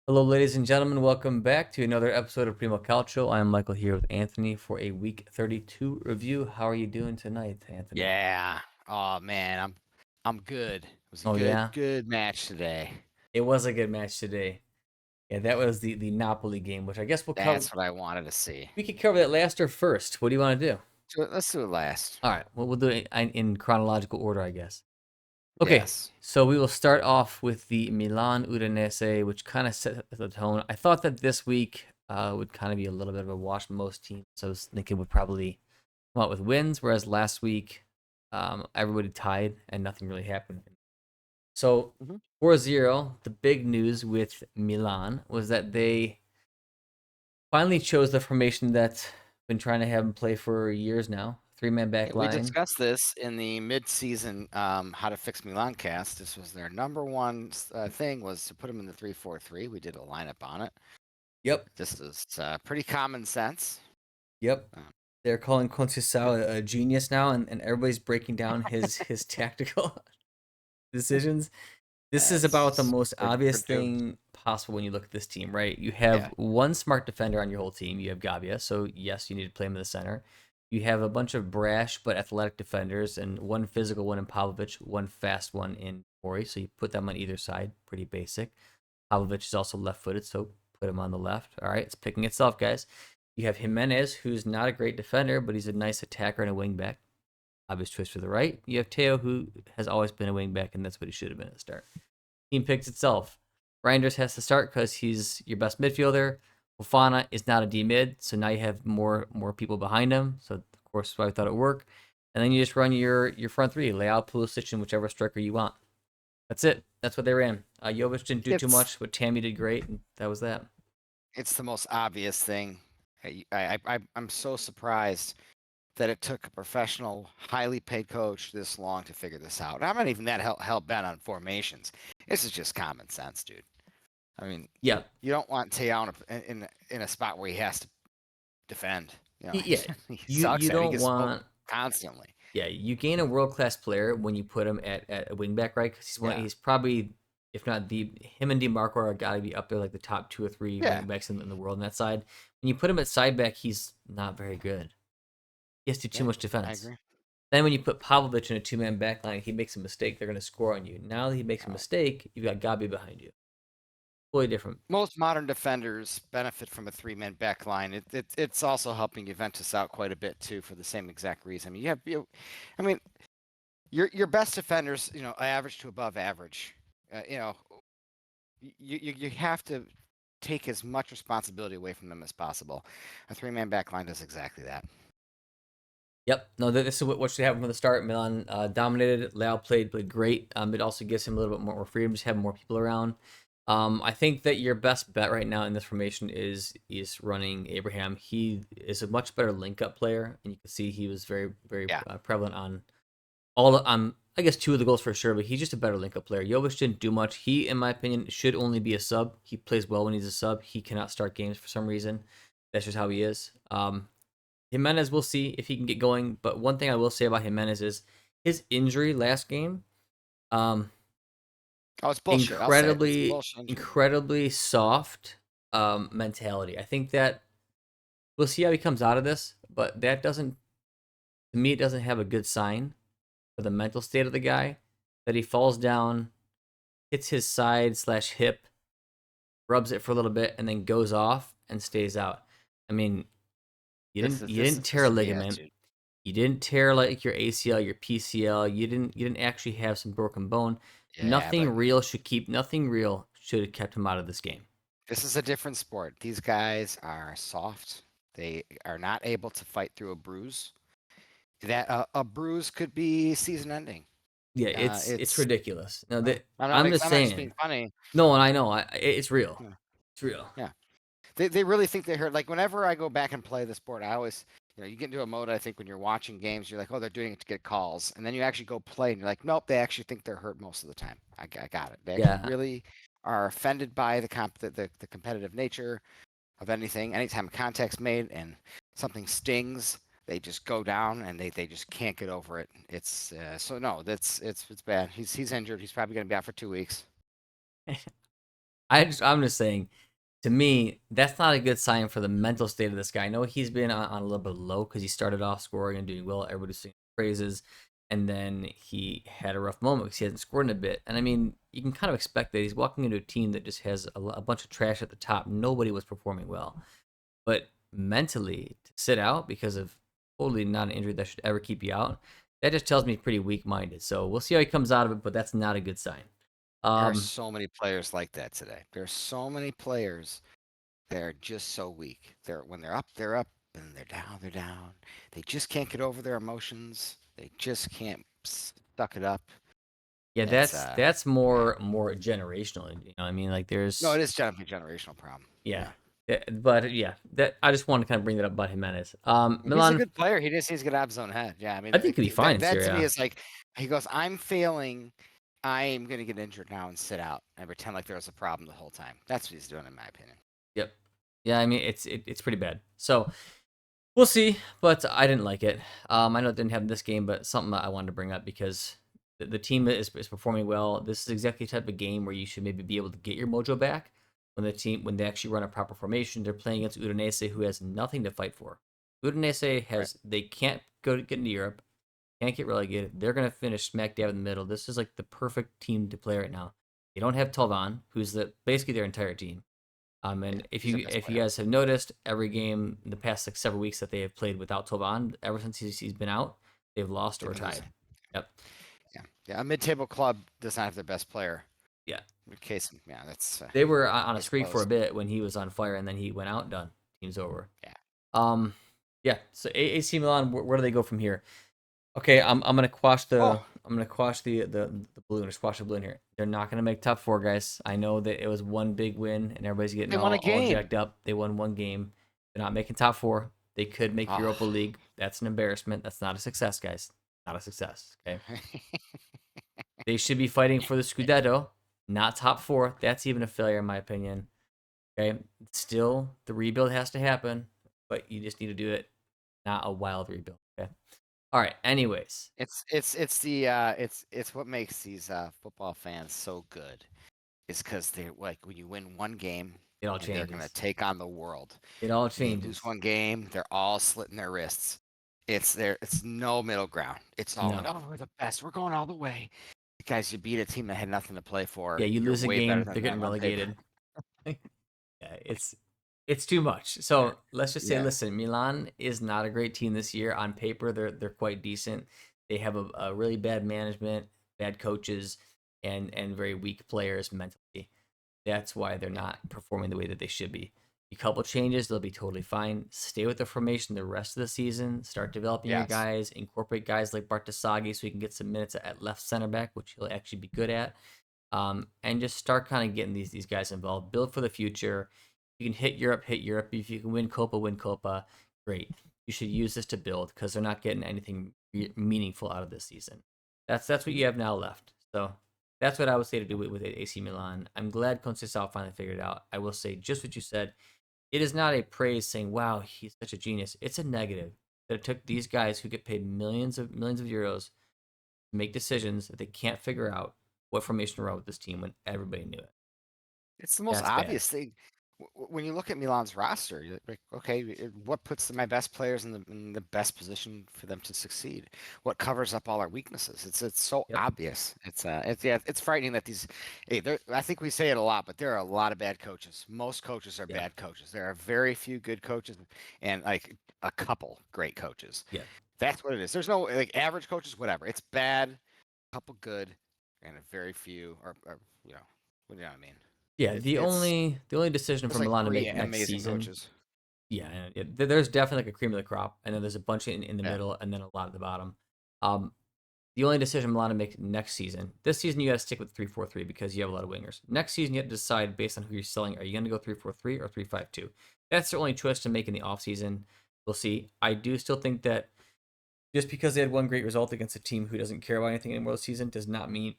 Hello, ladies and gentlemen. Welcome back to another episode of Primo Calcio. I am Michael here with Anthony for a Week 32 review. How are you doing tonight, Anthony? Yeah. Oh man, I'm good. It was a Oh yeah, good match today. it was a good match today. Yeah, that was the Napoli game, which I guess we'll cover. That's what I wanted to see. We could cover that last or first. What do you want to do? Let's do it last. All right, well we'll do it in chronological order, I guess. Okay, Yes. so we will start off with the Milan Udinese, which kind of set the tone. I thought that this week would kind of be a little bit of a wash for most teams. So I was thinking would probably come out with wins, whereas last week everybody tied and nothing really happened. So hmm 4-0, the big news with Milan was that they finally chose the formation that's been trying to have them play for years now. Three-man back Yeah, we line. discussed this in the mid-season How to Fix Milan cast. This was their number one thing was to put them in the 3-4-3. We did a lineup on it. Yep. This is pretty common sense. Yep. Um, They're calling good. Conceição a genius now, and everybody's breaking down his tactical decisions. This is about the It's most we're obvious doomed. thing possible when you look at this team, right? You have Yeah. one smart defender on your whole team. You have Gabia, so yes, you need to play him in the center. You have a bunch of brash but athletic defenders, and one physical one in Pavlovic, one fast one in Ori. So you put them on either side. Pretty basic. Pavlovic is also left-footed, so put him on the left. All right, it's picking itself, guys. You have Jimenez, who's not a great defender, but he's a nice attacker and a wingback. Obvious choice for the right. You have Teo, who has always been a wingback, and that's what he should have been at the start. Team picks itself. Reinders has to start because he's your best midfielder. Fofana is not a D mid, so now you have more people behind him. So of course, why I thought it would work. And then you just run your front three, Leao, Pulisic, and whichever striker you want. That's it. That's what they ran. Jovic didn't do too It's much, but Tammy did great, and that was that. it's the most obvious thing. I'm so surprised that it took a professional, highly paid coach this long to figure this out. I'm not even that hell bent on formations. This is just common sense, dude. I mean, Yeah, you don't want Teo in a spot where he has to defend. You know, yeah. he You sucks at it. He don't gets smoked want. constantly. Yeah, you gain a world class player when you put him at a wingback, right? Because Yeah, he's probably, if not the him and DeMarco are got to be up there like the top two or three yeah, wingbacks in the world on that side. When you put him at side back, he's not very good. He has to do too yeah. much I defense. agree. Then when you put Pavlovic in a two-man back line, he makes a mistake, they're going to score on you. Now that he makes a Uh, mistake, you've got Gabi behind you. Totally different. Most modern defenders benefit from a three-man back line. It's also helping Juventus out quite a bit too for the same exact reason. I mean, I mean, your best defenders, average to above average. You have to take as much responsibility away from them as possible. A three-man back line does exactly that. Yep. No, this is what should happen from the start. Milan dominated. Leao played great. It also gives him a little bit more freedom, just having more people around. I think that your best bet right now in this formation is running Abraham. He is a much better link up player, and you can see he was very Yeah. prevalent on on I guess two of the goals for sure. But he's just a better link up player. Jovic didn't do much. He, in my opinion, should only be a sub. He plays well when he's a sub. He cannot start games for some reason. That's just how he is. Jimenez, we'll see if he can get going. But one thing I will say about Jimenez is his injury last game. Um, Oh, it's bullshit. I'll say it. It's a incredibly, bullshit injury. incredibly soft mentality. I think that we'll see how he comes out of this, but that doesn't, to me, it doesn't have a good sign for the mental state of the guy. That he falls down, hits his side slash hip, rubs it for a little bit, and then goes off and stays out. I mean, you This didn't is tear a just BS, ligament. dude. You didn't tear like your ACL, your PCL. You didn't actually have some broken bone. Yeah, but Nothing real should have kept him out of this game. this is a different sport. These guys are soft. They are not able to fight through a bruise. That a bruise could be season ending. Yeah, it's It's ridiculous. No, I'm that I'm just I'm not just being saying. funny. No, and I know it's real. Yeah. It's real. Yeah. They really think they hurt. Like whenever I go back and play the sport, I always, you get into a mode. I think when you're watching games, you're like, oh, they're doing it to get calls, and then you actually go play, and you're like, nope, they actually think they're hurt most of the time. I got it. They actually Yeah, really are offended by the competitive nature of anything. Anytime contact's made and something stings, they just go down and they just can't get over it. It's so no, that's it's bad. He's injured. He's probably going to be out for 2 weeks. I'm just saying, to me, that's not a good sign for the mental state of this guy. I know he's been on a little bit low because he started off scoring and doing well. Everybody's singing praises. And then he had a rough moment because he hasn't scored in a bit. And I mean, you can kind of expect that he's walking into a team that just has a bunch of trash at the top. Nobody was performing well. But mentally, to sit out because of totally not an injury that should ever keep you out, that just tells me he's pretty weak minded. So we'll see how he comes out of it, but that's not a good sign. There are Um, so many players like that today. There are so many players that are just so weak. When they're up, and they're down, they're down. They just can't get over their emotions. They just can't suck it up. Yeah, It's that's yeah. more generational. I mean, like No, it there's is definitely a generational problem. yeah, Yeah. but yeah, that I just want to kind of bring that up about Jimenez. He's a Milan, good player. He just needs to get out of his own head. Yeah, I mean I think he'll be fine in that Serie to me A. is like he goes, I'm failing. I'm gonna get injured now and sit out and pretend like there was a problem the whole time. That's what he's doing, in my opinion. Yep. Yeah, I mean it's pretty bad. So we'll see, but I didn't like it. I know it didn't happen this game, but something that I wanted to bring up because the team is performing well. This is exactly the type of game where you should maybe be able to get your mojo back when they actually run a proper formation. They're playing against Udinese, who has nothing to fight for. Udinese Right. they can't get into Europe, can't get relegated. They're gonna finish smack dab in the middle. This is like the perfect team to play right now. They don't have Tovan, who's basically their entire team. Yeah, And he's their best if you player. guys have noticed, every game in the past like several weeks that they have played without Tovan, ever since he's been out, they've lost They've or been losing. tied. Yep. Yeah, yeah. A mid-table club does not have their best player. Yeah. In case, yeah, that's They were on a I streak for suppose. a bit when he was on fire, and then he went out. Done. Team's over. Yeah. Um. Yeah. So AC Milan, where do they go from here? Okay, I'm gonna quash Oh, the balloon or squash the balloon here. They're not gonna make top four, guys. I know that it was one big win and everybody's getting they won a all game. jacked up. They won one game. They're not making top four. They could make Oh. Europa League. That's an embarrassment. That's not a success, guys. Not a success. Okay. They should be fighting for the Scudetto, not top four. That's even a failure in my opinion. Okay. Still, the rebuild has to happen, but you just need to do it, not a wild rebuild. Okay. All right. Anyways, It's what makes these football fans so good. Is because they're like when you win one game it all and they're gonna changes. take on the world. It all And you lose changes. one game, they're all slitting their wrists. It's no middle ground. It's all like, No. oh, we're the best. We're going all the way. Guys, you beat a team that had nothing to play Yeah, for. you You're lose a way better game, than they're getting them on paper. relegated. Yeah, it's too much. Yeah. So let's just say, Yeah. listen, Milan is not a great team this year. On paper, they're quite decent. They have a really bad management, bad coaches, and very weak players mentally. That's why they're Yeah. not performing the way that they should be. A couple changes, they'll be totally fine. Stay with the formation the rest of the season. Start developing your Yes. guys. Incorporate guys like Bartasagi so he can get some minutes at left center back, which he'll actually be good at. And just start kind of getting these guys involved. Build for the future. You can hit Europe, hit Europe. If you can win Copa, win Copa. Great. You should use this to build because they're not getting anything meaningful out of this season. That's what you have now left. So that's what I would say to do with AC Milan. I'm glad Conceição finally figured it out. I will say just what you said. It is not a praise saying, "Wow, he's such a genius." It's a negative that it took these guys who get paid millions of euros to make decisions that they can't figure out what formation to run with this team when everybody knew it. It's the most That's bad. obvious thing. When you look at Milan's roster, you're like, okay, what puts my best players in the best position for them to succeed? What covers up all our weaknesses? It's so Yep. obvious. It's yeah, it's frightening that these. Hey, I think we say it a lot, but there are a lot of bad coaches. Most coaches are Yeah. bad coaches. There are very few good coaches, and like a couple great coaches. Yeah. That's what it is. There's no like average coaches, whatever. It's bad, couple good, and a very few, or you know, what do you know what I mean? Yeah. It's The only decision for there's like Milan to three make next amazing season. coaches. Yeah, there's definitely like a cream of the crop, and then there's a bunch in the Yeah. middle, and then a lot at the bottom. Um, the only decision Milan to make next season. This season, you got to stick with 3-4-3 because you have a lot of wingers. Next season, you have to decide based on who you're selling. Are you going to go 3-4-3 or 3-5-2? That's the only choice to make in the offseason. We'll see. I do still think that just because they had one great result against a team who doesn't care about anything anymore this season does not mean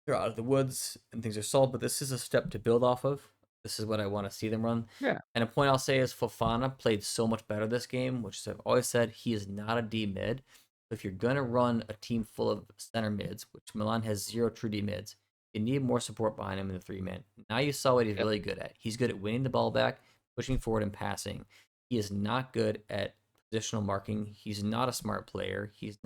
they're out of the woods and things are solved. But this is a step to build off of. This is what I want to see them run. Yeah. And a point I'll say is Fofana played so much better this game, which is I've always said he is not a D mid. If you're gonna run a team full of center mids, which Milan has zero true D mids, You need more support behind him in the 3-man. Now you saw what he's Yep. really good at. He's good at winning the ball back, pushing forward, and passing. He is not good at positional marking. He's not a smart player. He's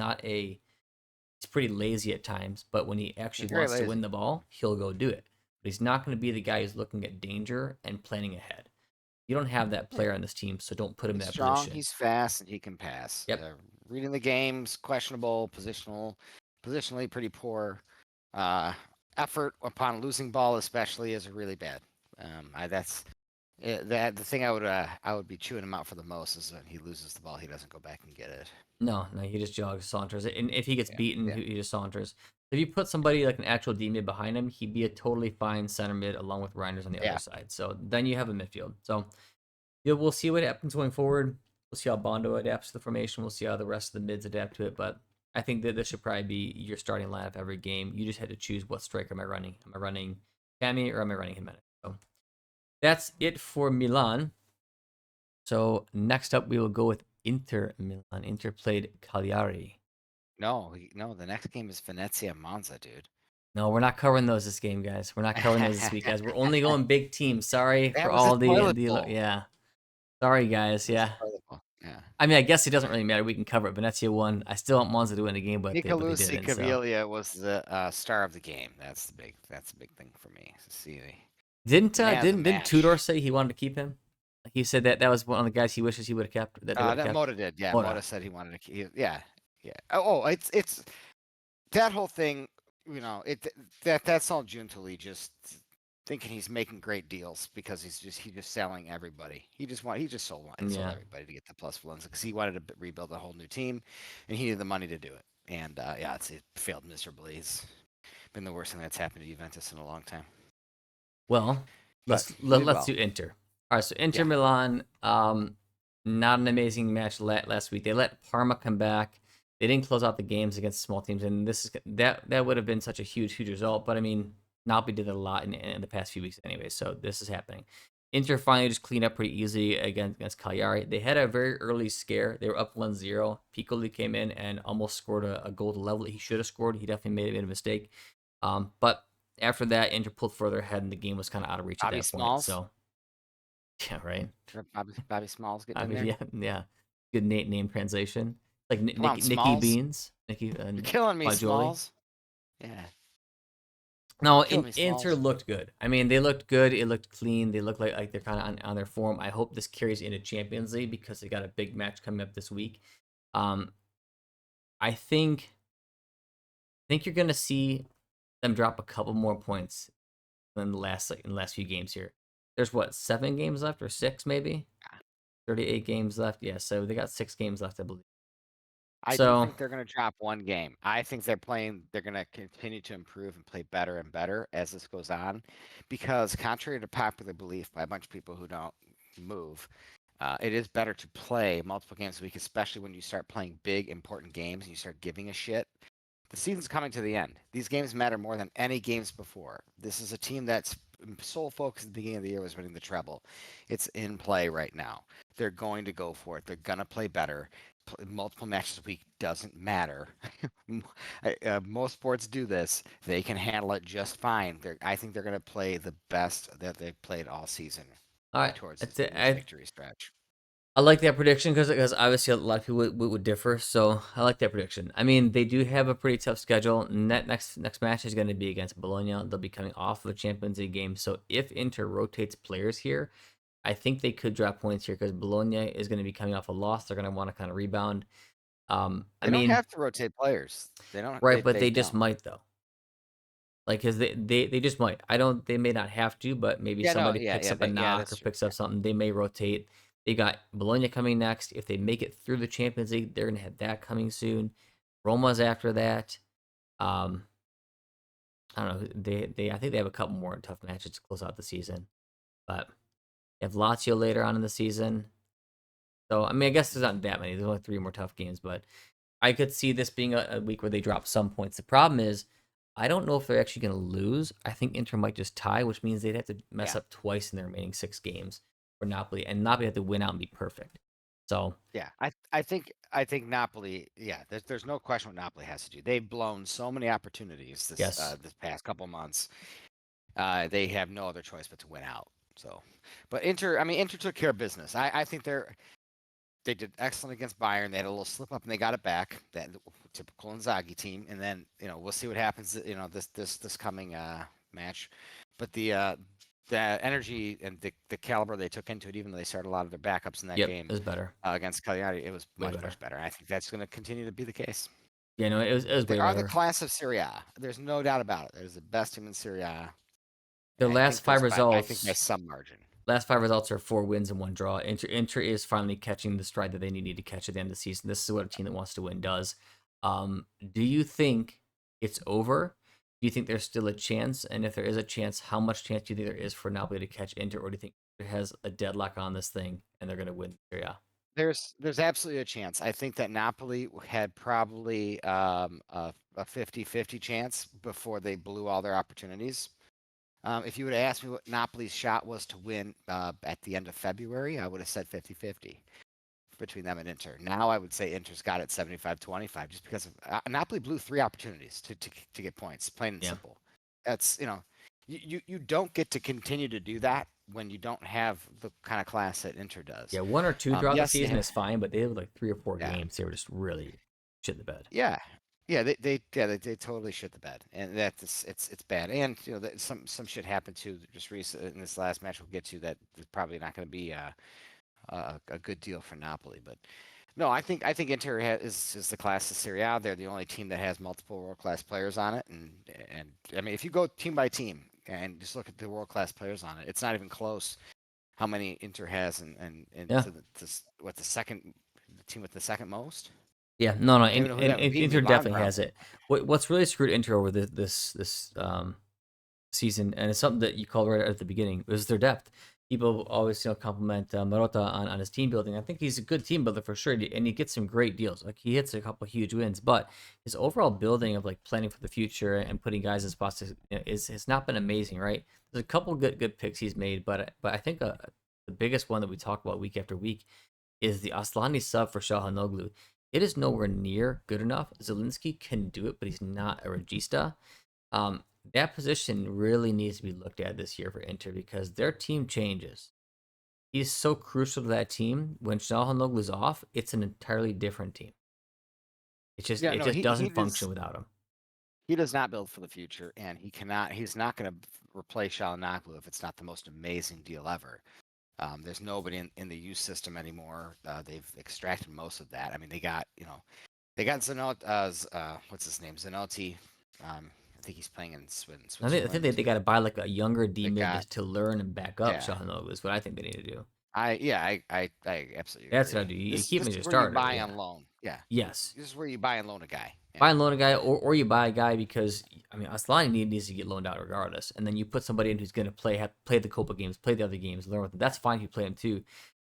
pretty lazy at times, but when he He's actually very wants to win lazy. the ball, he'll go do it. But he's not going to be the guy who's looking at danger and planning ahead. You don't have that Yeah. player on this team, so don't put him in He's that strong. position. He's fast, and he can pass. Yep. Reading the games, questionable. Positionally pretty poor. Uh, Effort upon losing ball, especially, is really bad. That's the thing I would be chewing him out for the most is when he loses the ball, he doesn't go back and get it. No, he just jogs, saunters. And if he gets Yeah, beaten, yeah, he just saunters. If you put somebody like an actual D mid behind him, he'd be a totally fine center mid along with Reinders on the other yeah. side. So then you have a midfield. So yeah, we'll see what happens going forward. We'll see how Bondo adapts to the formation. We'll see how the rest of the mids adapt to it. But I think that this should probably be your starting lineup every game. You just had to choose what striker am I running. Am I running Cami or am I running Jimenez? So that's it for Milan. So next up, we will go with Inter Milan. Inter played Cagliari. No. The next game is Venezia Monza, dude. No, we're not covering those this game, guys. We're not covering those this week, guys. We're only going big teams. Sorry for That was a all toilet the bowl. yeah. Sorry, guys. It was Yeah. a toilet bowl. Yeah. I mean, I guess it doesn't really matter. We can cover it. Venezia won. I still want Monza to win the game, but they Nicolussi didn't. So Caviglia was the star of the game. That's the big thing for me. To see didn't the man of the didn't Tudor match. say he wanted to keep him? He said that was one of the guys he wishes he would have kept. That they would have That kept. Moda did. Yeah, Moda. Moda said he wanted to keep. Yeah, yeah. It's that whole thing. That's all Giuntoli just thinking he's making great deals because he just selling everybody. He just sold Yeah. everybody to get the plus Valenza because he wanted to rebuild a whole new team, and he needed the money to do it. And it failed miserably. It's been the worst thing that's happened to Juventus in a long time. Well, But he did let's well. do Inter. All right, so Inter Yeah. Milan, not an amazing match last week. They let Parma come back. They didn't close out the games against small teams, and that would have been such a huge result. But I mean, Napoli did a lot in the past few weeks anyway, so this is happening. Inter finally just cleaned up pretty easy against Cagliari. They had a very early scare. They were up 1-0. Piccoli came in and almost scored a goal to level that he should have scored. He definitely made a mistake. But after that, Inter pulled further ahead, and the game was kind of out of reach at Bobby that point. Smalls. So, yeah, right. Bobby Smalls getting I in mean, there. yeah. Good name translation. Like Come on, Nikki Smalls. Beans, Nikki You're killing me, Fagioli. Smalls. Yeah. No, Kill me, Inter Smalls. looked good. I mean, they looked good. It looked clean. They looked like they're kind of on their form. I hope this carries into Champions League because they got a big match coming up this week. Um, I think you're gonna see them drop a couple more points than in the last few games here. There's what 7 games left or 6 maybe. 38 games left. Yeah, so they got 6 games left, I believe. I do So think they're going to drop one game. I think they're going to continue to improve and play better and better as this goes on. Because, contrary to popular belief by a bunch of people who don't move, it is better to play multiple games a week, especially when you start playing big, important games and you start giving a shit. The season's coming to the end. These games matter more than any games before. This is a team that's sole focus at the beginning of the year was winning the treble. It's in play right now. They're going to go for it. They're going to play better. Multiple matches a week doesn't matter. Most sports do this. They can handle it just fine. I think they're going to play the best that they've played all season all right, towards that's it. this victory stretch. I like that prediction because obviously a lot of people would differ. So I like that prediction. I mean, they do have a pretty tough schedule. Next match is going to be against Bologna. They'll be coming off of a Champions League game. So if Inter rotates players here, I think they could drop points here because Bologna is going to be coming off a loss. They're going to want to kind of rebound. I They don't mean, have to rotate players. They don't. right, but They they just don't. might though. Like, cause they just might. I don't. They may not have to, but maybe Yeah. No. somebody Yeah. picks Yeah. up a Yeah. knock or That's true. picks up something. They may rotate. They got Bologna coming next. If they make it through the Champions League, they're gonna have that coming soon. Roma's after that. Um, I don't know. They I think they have a couple more tough matches to close out the season, but they have Lazio later on in the season. So I mean, I guess there's not that many. There's only 3 more tough games, but I could see this being a week where they drop some points. The problem is, I don't know if they're actually going to lose. I think Inter might just tie, which means they'd have to mess Yeah. up twice in their remaining 6 games for Napoli, and Napoli have to win out and be perfect. So Yeah, I think Napoli. Yeah, there's no question what Napoli has to do. They've blown so many opportunities yes, this past couple months. They have no other choice but to win out. So, but Inter, I mean, Inter took care of business. I think they did excellent against Bayern. They had a little slip up and they got it back. That typical Inzaghi team. And then we'll see what happens. This coming match. But the energy and the caliber they took into it, even though they started a lot of their backups in that yep, game it was better, against Cagliari, it was way much better. better. And I think that's going to continue to be the case. Yeah, no, it was They way are the better. class of Serie A. There's no doubt about it. There's the best team in Serie A. The And last five I think by results, some margin. are 4 wins and 1 draw. Inter is finally catching the stride that they need to catch at the end of the season. This is what a team that wants to win does. Do you think it's over? Do you think there's still a chance? And if there is a chance, how much chance do you think there is for Napoli to catch Inter, or do you think it has a deadlock on this thing and they're going to win Serie A? There's absolutely a chance. I think that Napoli had probably a 50-50 chance before they blew all their opportunities. If you would have asked me what Napoli's shot was to win at the end of February, I would have said 50-50 between them and Inter. Now I would say Inter's got it 75-25 just because of, Napoli blew 3 opportunities to get points, plain and Yeah. simple. That's, you don't get to continue to do that when you don't have the kind of class that Inter does. Yeah, 1 or 2 throughout the Yes, season is fine, but they have like 3 or 4 yeah, games. They were just really shit the bed. yeah, yeah. They totally shit the bed, and that's it's bad. And some shit happened too just recently in this last match we'll get to that is probably not going to be a good deal for Napoli. But no, I think Inter is the class of Serie A. They're the only team that has multiple world class players on it, and I mean if you go team by team and just look at the world class players on it, it's not even close how many Inter has and Yeah. to the second the team with the second most. Yeah, no, no, I don't even know who that would be. Inter Milan definitely has probably. it. What's really screwed Inter over this season, and it's something that you called right at the beginning, was their depth. People always compliment Marotta on his team building. I think he's a good team builder for sure, and he gets some great deals. Like he hits a couple huge wins, but his overall building of like planning for the future and putting guys in spots is has not been amazing. Right? There's a couple good picks he's made, but I think the biggest one that we talk about week after week is the Aslani sub for Shahanoglu. It is nowhere near good enough. Zelensky can do it, but he's not a regista. That position really needs to be looked at this year for Inter because their team changes. He's so crucial to that team. When Shahanoglu's off, it's an entirely different team. Yeah, It no, just he doesn't function does. without him. He does not build for the future, and he cannot. He's not going to replace Shalinoglu if it's not the most amazing deal ever. There's nobody in the youth system anymore. They've extracted most of that. I mean, they got Zanot. What's his name? Zanotti. I think he's playing in I think Switzerland. they got to buy like a younger D They mid got to learn and back up yeah. Shahanoglu is what I think they need to do. I absolutely That's what I agree. do. You This keep him this as your is where you starter. buy Yeah. on loan. Yeah, Yes. this is where you buy and loan a guy. Buy Yeah, and loan a guy, or you buy a guy because I mean Aslani needs to get loaned out regardless, and then you put somebody in who's going to play the Copa games, play the other games, learn with them. That's fine if you play them too.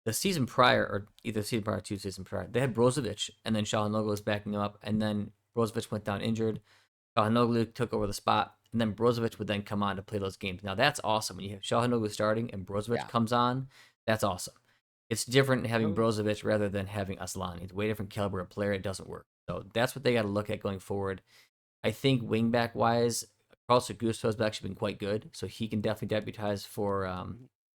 The season prior, or either season prior or 2 seasons prior, they had Brozovic, and then Shahanoglu was backing him up, and then Brozovic went down injured. Shahanoglu took over the spot, and then Brozovic would then come on to play those games. Now that's awesome when you have Shahanoglu starting and Brozovic yeah. comes on. That's awesome. It's different having No, Brozovic rather than having Aslani. It's a way different caliber of player. It doesn't work. So that's what they got to look at going forward. I think wingback wise, Carlos Augusto has actually been quite good, so he can definitely deputize for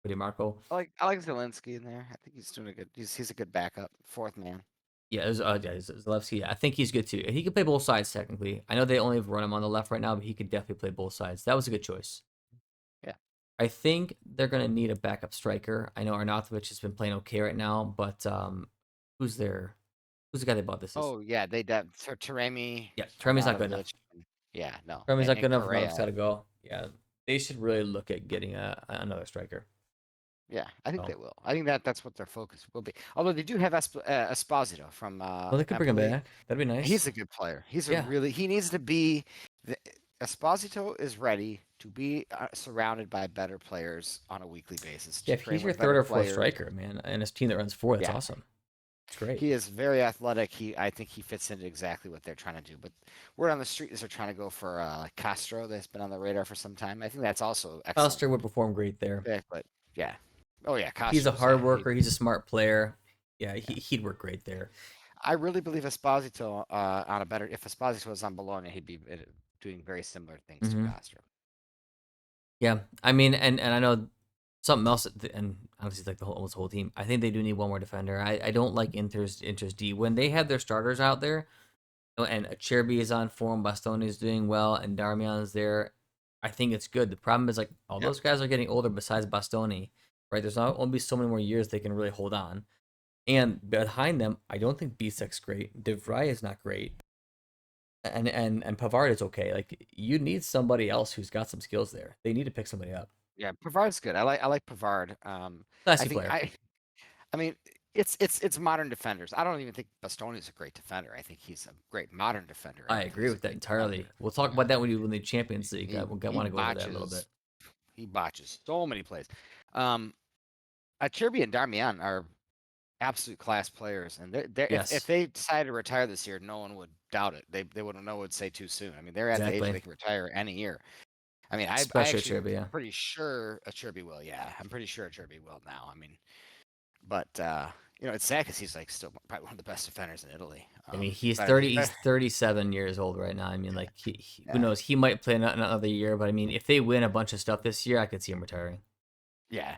DiMarco. I like Zelensky in there. I think he's doing a good. He's a good backup, fourth man. Yeah, Zalewski. I think he's good too. He can play both sides technically. I know they only run him on the left right now, but he could definitely play both sides. That was a good choice. Yeah. I think they're gonna need a backup striker. I know Arnautovic has been playing okay right now, but who's there? Who's the guy they bought this season? Oh yeah, they Taremi, Yeah, Tremi's not good enough. Arnautovic. Yeah, no, Tremi's not good and enough. Arnautovic's got Correa. to go. Yeah, they should really look at getting another striker. Yeah, I think So, they will. I think that's what their focus will be. Although they do have Esposito from well, they could bring him Empoli. back. That'd be He's nice. a good player. Yeah, He needs to be. The, Esposito is ready to be surrounded by better players on a weekly basis yeah. to If he's train your with third better or fourth players. striker, man, and his team that runs four, that's Yeah, awesome. It's great. he is very athletic. I think he fits into exactly what they're trying to do. But word on the street is they're trying to go for like Castro. That's been on the radar for some time. I think that's also excellent Alistair would perform great there. pick. But yeah, oh yeah, He's a Castro's hard worker. He's a smart player. Yeah, Yeah. he'd work great there. I really believe Esposito on a better. If Esposito was on Bologna, he'd be doing very similar things to Hmm. Castro. Yeah, I mean, and I know something else, and obviously like almost the whole team. I think they do need one more defender. I don't like Inter's D when they have their starters out there, and Cherby is on form, Bastoni is doing well, and Darmian is there. I think it's good. The problem is like all Yep. those guys are getting older. Besides Bastoni, right? There's not only so many more years they can really hold on. And behind them, I don't think Bisek's great. De Vrij is not great, and Pavard is okay. Like you need somebody else who's got some skills there. They need to pick somebody up. Yeah, Pavard's good. I like Pavard. I Classy think player. I mean it's modern defenders. I don't even think Bastoni's a great defender. I think he's a great modern defender. I I don't think agree he's a with that great defender. entirely. We'll talk about that when you win the Champions League. I He want to go over that a little bit. botches so many plays. Um, Cherby and Darmian are absolute class players, and if Yes, they decided to retire this year, no one would doubt it. They wouldn't know what to say too soon. I mean, they're at the age where exactly. they can retire any year. I mean, I Especially actually Cherby, yeah. pretty sure a Cherby will. Yeah, I'm pretty sure a Cherby will now. I mean, but it's sad because he's like still probably one of the best defenders in Italy. I mean, he's Better, 30. he's He's better. 37 years old right now. I mean, like who Yeah, knows? He might play another year, but I mean, if they win a bunch of stuff this year, I could see him retiring. yeah.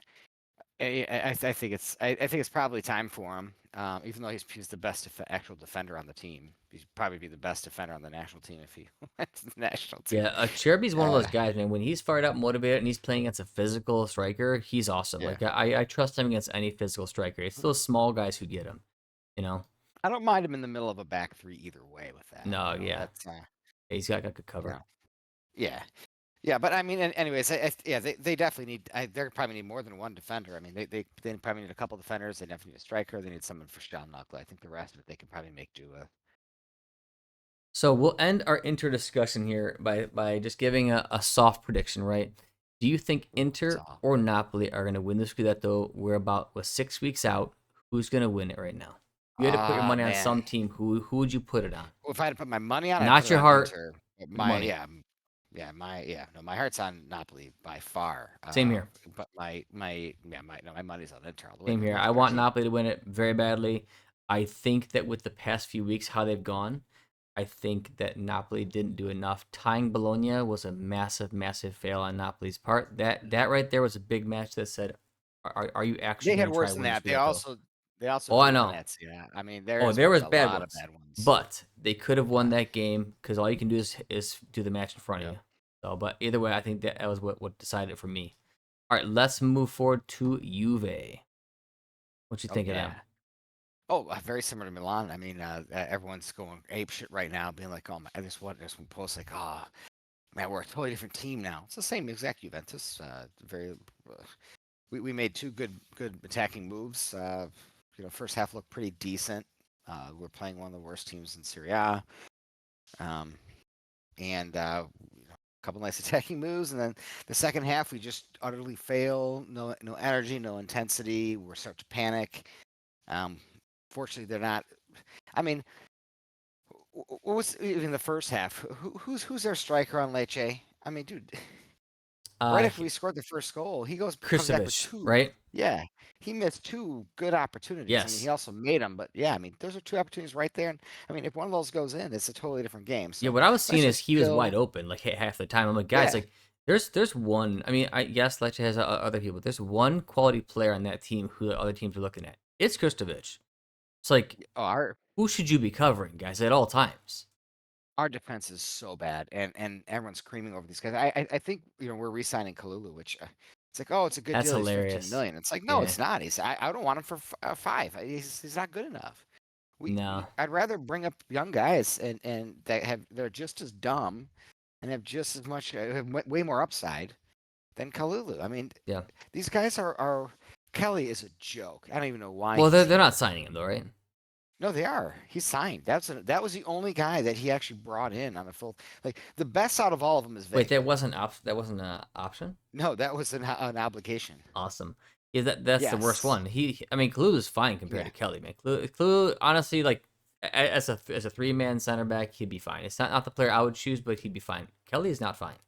I think I think it's probably time for him. Even though he's the best actual defender on the team, he'd probably be the best defender on the national team if he went to the national team. Yeah, Cherby's one of Uh, those guys, man. When he's fired up, motivated, and he's playing against a physical striker, he's awesome. yeah, Like I trust him against any physical striker. It's those small guys who get him. You know? I don't mind him in the middle of a back three either way with that. No, yeah, That's he's got good you cover. know, yeah, yeah. But I mean, anyways, yeah, they definitely need. They probably need more than one defender. I mean, they probably need a couple defenders. They definitely need a striker. They need someone for Sean Knuckle. I think the rest of it they can probably make do with. So we'll end our Inter discussion here by just giving a soft prediction, right? Do you think That's Inter all. or Napoli are going to win the Scudetto? We're about 6 weeks out. Who's going to win it right now? If you had to put your Ah, money on man. some team. Who would you put it on? Well, if I had to put my money on, I'd put Not it your on heart, Inter. But your My money. yeah, no, my heart's on Napoli by far. Same here. But my money's on Inter all the way. Same But here. both I of their want teams. Napoli to win it very badly. I think that with the past few weeks, how they've gone, I think that Napoli didn't do enough. Tying Bologna was a massive, massive fail on Napoli's part. That right there was a big match that said, are you actually They going had to try worse to than win the that. They Scudetto? also they also Oh, I drew know. Venezia. I mean, Oh, there's there been was a bad lot of ones, bad ones. but they could have won Yeah. that game because all you can do is do the match in front of Yep. you. So, but either way, I think that was what decided it for me. All right, let's move forward to Juve. What you Oh think of yeah. them? Oh, very similar to Milan. I mean, everyone's going ape shit right now, being like, "Oh my!" There's one post like, "Oh man, we're a totally different team now." It's the same exact Juventus. Very. We made two good attacking moves. First half looked pretty decent. We're playing one of the worst teams in Serie A. Um, and a couple nice attacking moves, and then the second half we just utterly fail. No energy, no intensity. We're starting to panic. Um, Fortunately, they're not. I mean, what was even the first half? Who's their striker on Lecce? I mean, dude, right Uh, after we scored the first goal, comes back with Kristovic, two. right? Yeah, he missed two good opportunities. I mean, he Yes. also made them, but yeah, I mean, those are two opportunities right there. And I mean, if one of those goes in, it's a totally different game. Yeah, So what I was seeing let's is just he was wide chill. open like half the time. I'm like, guys, Yeah, like there's one. I mean, I guess Lecce has other people. There's one quality player on that team who the other teams are looking at. It's Kristovic. It's like, oh, who should you be covering, guys, at all times? our defense is so bad, and everyone's screaming over these guys. I think we're re-signing Kalulu, which it's like, oh, it's a good That's deal. He's 15 hilarious. million. It's like, no, Yeah. it's not. I don't want him for 5. He's not good enough. No. I'd rather bring up young guys and they're just as dumb and have just as much have way more upside than Kalulu. I mean, Yeah. these guys are Kelly is a joke. I don't even know why Well, he's they're not here. signing him though, right? No, they are. He signed. That was the only guy that he actually brought in on a full. Like the best out of all of them is Wait, Vega. that wasn't an option. No, that was an obligation. Awesome. Yeah, that's the worst Yes. one. I mean, Clue is fine compared Yeah. to Kelly, man. Clue, honestly, like as a 3-man center back, he'd be fine. It's not the player I would choose, but he'd be fine. Kelly is not fine.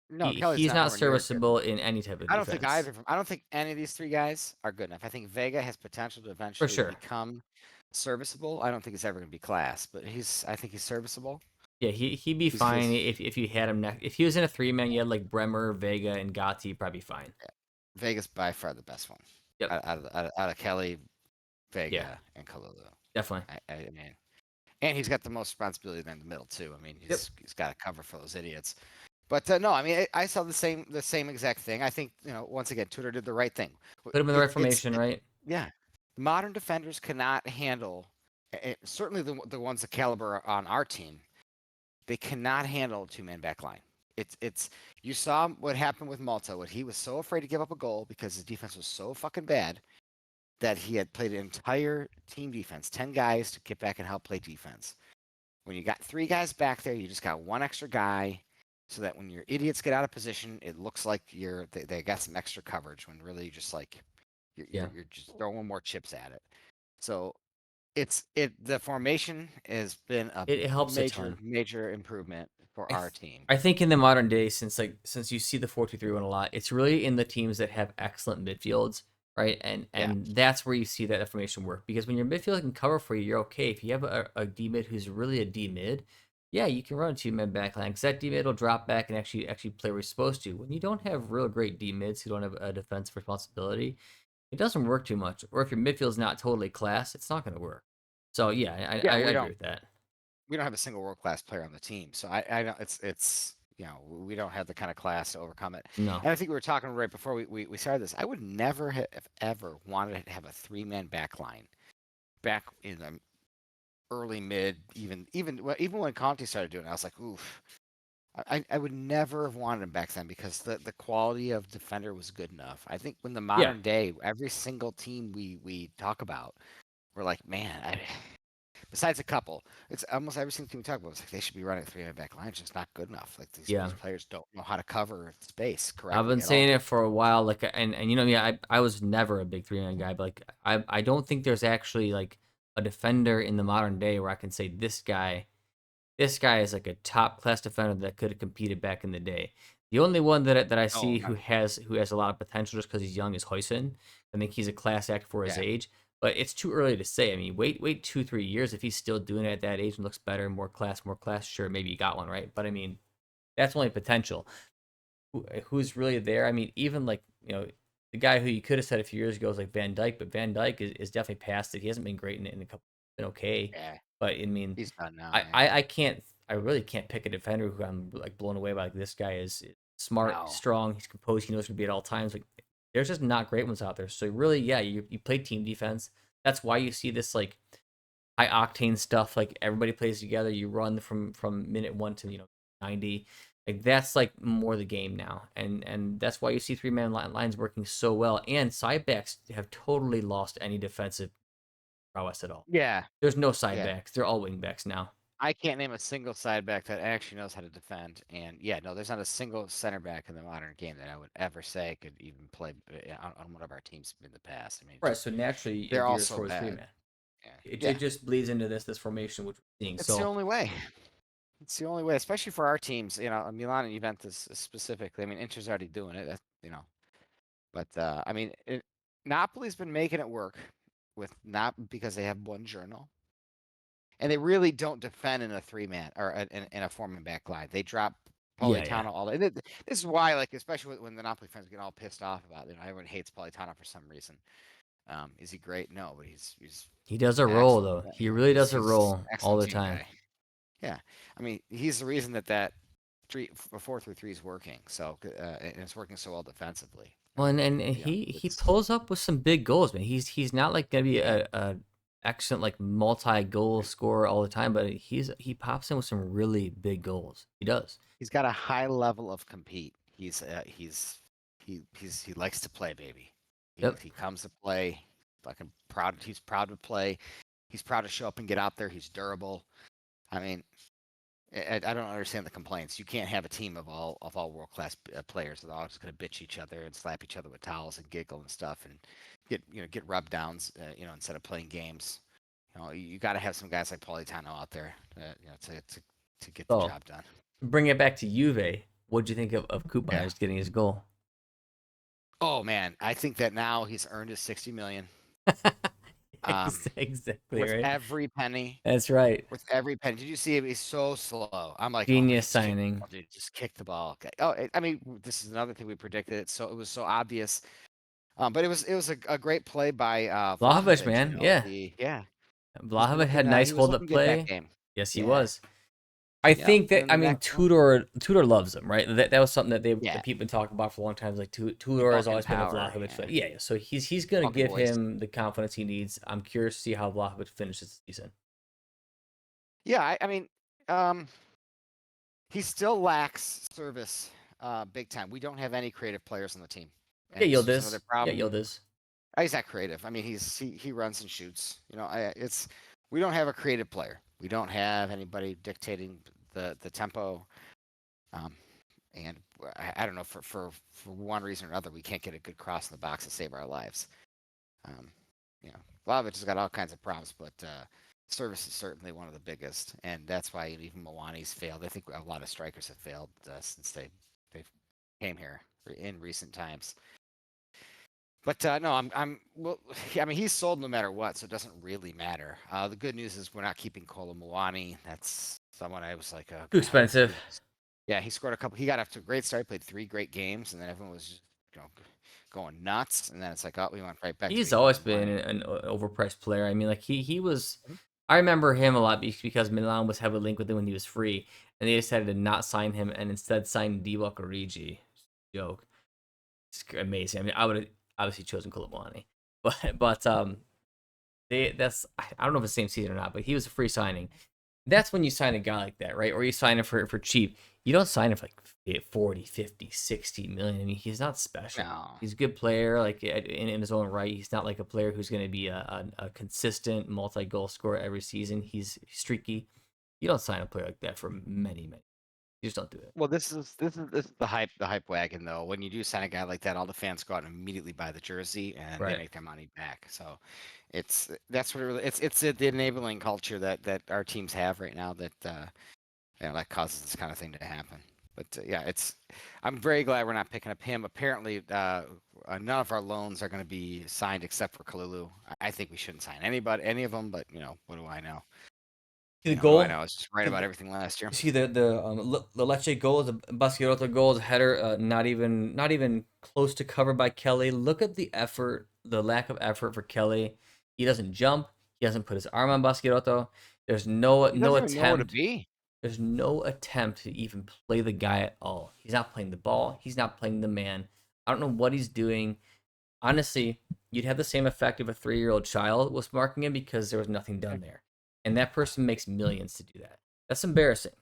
No, Kelly's He's not not nowhere near as good. serviceable in any type of I don't think defense. either of them. I don't think any of these three guys are good enough. I think Vega has potential to For eventually sure. become serviceable. I don't think he's ever going to be class, but I think he's serviceable. Yeah, he'd be fine He's if you had him next. If he was in a three man, you had like Bremer, Vega, and Gatti, probably fine. Vega's by far the best one Yep. out of Kelly, Yeah, Vega, and Kalulu. definitely. I mean, and he's got the most responsibility there in the middle too. I mean, Yep. he's got to cover for those idiots. But no, I mean, I saw the same exact thing. I think once again, Tudor did the right thing. Put him in the right formation, right? Yeah, modern defenders cannot handle. Certainly the ones the caliber on our team, they cannot handle a two-man back line. It's you saw what happened with Malta. What he was so afraid to give up a goal because his defense was so fucking bad that he had played an entire team defense, 10 guys to get back and help play defense. When you got three guys back there, you just got one extra guy so that when your idiots get out of position, it looks like they got some extra coverage when really just like Yeah. you're just throwing more chips at it. So the formation has been a It helps a ton. major improvement for I, our th- team. I think in the modern day, since you see the 4-2-3-1 a lot, it's really in the teams that have excellent midfields, right? Yeah. And that's where you see that information work. Because when your midfield can cover for you, you're okay. If you have a D mid who's really a D mid, yeah, you can run a two man back line because that D mid will drop back and actually play where he's supposed to. When you don't have real great D mids who don't have a defensive responsibility, it doesn't work too much. Or if your midfield's not totally class, it's not going to work. So yeah, Yeah, I agree with that. we don't have a single world class player on the team, so I don't. It's we don't have the kind of class to overcome it. No. And I think we were talking right before we started this. I would never have ever wanted to have a three-man back line back in the early mid, even when Conte started doing it. I was like, oof. I would never have wanted him back then because the quality of defender was good enough. I think when the Yeah. modern day, every single team we talk about, we're like, man, besides a couple, it's almost every single team we talk about. It's like they should be running a three-man back line. It's just not good enough. Like Yeah. these players don't know how to cover space I've been correctly at saying all. it for a while, like, and you know, yeah, I was never a big three man guy, but like, I don't think there's actually like a defender in the modern day where I can say this guy is like a top class defender that could have competed back in the day. The only one that I Oh, see no. who has a lot of potential just because he's young is Hoyson. I think he's a class act for his Yeah. age, but it's too early to say. I mean, wait 2-3 years if he's still doing it at that age and looks better, more class. Sure, maybe you got one right, but I mean, that's only potential. Who's really there? I mean, even like the guy who you could have said a few years ago is like Van Dyke, but Van Dyke is definitely past it. He hasn't been great in a couple. Been okay, Yeah. but I mean, He's done now. Yeah. I can't. I really can't pick a defender who I'm like blown away by. Like this guy is smart, No. strong. He's composed. He knows what to be at all times. Like there's just not great ones out there. So really, yeah, you play team defense. That's why you see this like high octane stuff. Like everybody plays together. You run from minute 1 to 90. Like that's like more the game now, and that's why you see three man lines working so well. And side backs have totally lost any defensive prowess at all. Yeah. There's no side Yeah. backs. They're all wing backs now. I can't name a single side back that actually knows how to defend. And yeah, no, there's not a single center back in the modern game that I would ever say could even play on one of our teams in the past. I mean, Right. So naturally, it they're all gears so towards three bad. man. Yeah. It Yeah. just bleeds into this formation which we're seeing. It's the So only way. It's the only way, especially for our teams. Milan and Juventus specifically. I mean, Inter's already doing it. But I mean, Napoli's been making it work with not because they have one journal, and they really don't defend in a three-man or in a four-man back line. They drop yeah. Politano all. And this is why, like, especially when the Napoli fans get all pissed off about it. Everyone hates Politano for some reason. Is he great? No, but he's He does a roll excellent. though. He really does a He's roll all excellent the team time. guy. Yeah, I mean, he's the reason that 4-3-3 is working. So and it's working so well defensively. Well, and he It's pulls up with some big goals, man. He's not like gonna be yeah. a excellent like multi goal scorer all the time, but he pops in with some really big goals. He does. He's got a high level of compete. He likes to play, baby. Yep. He comes to play. Fucking proud. He's proud to play. He's proud to show up and get out there. He's durable. I mean, I don't understand the complaints. You can't have a team of all world class players. They're all just gonna bitch each other and slap each other with towels and giggle and stuff and get rub downs. Instead of playing games. You got to have some guys like Politano out there. To get the So job done. bring it back to Juve. What'd you think of Yeah. Koopmeiners getting his goal? Oh man, I think that now he's earned his 60 million. Exactly With right. every penny. That's right. With every penny. Did you see him? He's so slow. I'm like, oh, Genius just kick the signing. ball, dude. Just kick the ball. Okay. Oh, I mean, this is another thing we predicted. It was so obvious. But it was a great play by Vlahovic, Vlahovic. man. Yeah. Yeah, Vlahovic had he nice was hold up looking good that play. game. Yes, he Yeah. was. I Yep. think And that then the next one. Tudor loves him, right? That was something that Yeah. people been talking about for a long time. Like The Tudor has Balkan always been a power. Vlahovic. Yeah. Yeah, yeah. So he's gonna Balkan give voice. him the confidence he needs. I'm curious to see how Vlahovic finishes the season. Yeah. I mean, um, he still lacks service, big time. We don't have any creative players on the team, Yeah, and this is another Yildiz. Yeah, problem. Yildiz. He's not creative. I mean, he runs and shoots. It's we don't have a creative player. We don't have anybody dictating the tempo. Um, and I don't know for one reason or another, we can't get a good cross in the box to save our lives. Um, you know, Vlahovic has got all kinds of problems, but service is certainly one of the biggest, and that's why even Milani's failed. I think a lot of strikers have failed since they came here in recent times. But no, I'm well. Yeah, I mean, he's sold no matter what, so it doesn't really matter. The good news is we're not keeping Kolo Muani. That's someone I was like, oh Too god, expensive. yeah, he scored a couple. He got off to a great start. He played 3 great games, and then everyone was just going nuts. And then it's like, oh, we went right back to He's being Kolo always been Muani. an overpriced player. I mean, like he was. Mhm. I remember him a lot because Milan was heavily linked with him when he was free, and they decided to not sign him and instead sign Divock Origi. Joke. It's amazing. I mean, I would have obviously chosen Kolobani, but I don't know if it's the same season or not, but he was a free signing. That's when you sign a guy like that, right? Or you sign him for cheap. You don't sign him for like 40, 50, 60 million. I mean, he's not special. No. He's a good player, like in his own right. He's not like a player who's going to be a consistent multi-goal scorer every season. He's streaky. You don't sign a player like that for many, many. You just don't do it. Well, this is the hype wagon though. When you do sign a guy like that, all the fans go out and immediately buy the jersey and they Right. make their money back. So that's what it really it's the enabling culture that our teams have right now that causes this kind of thing to happen. But yeah, I'm very glad we're not picking up him. Apparently, none of our loans are going to be signed except for Kalulu. I think we shouldn't sign any of them. But what do I know? See the What do I goal? know? I was just right about everything last year. You see the Lecce goal, the Basquiroto goal, the header, not even close to covered by Kelly. Look at the effort, the lack of effort for Kelly. He doesn't jump. He doesn't put his arm on Basquiroto. There's no He no doesn't even know where to attempt. be. There's no attempt to even play the guy at all. He's not playing the ball. He's not playing the man. I don't know what he's doing. Honestly, you'd have the same effect if a 3-year-old child was marking him because there was nothing done there, and that person makes millions to do that. That's embarrassing.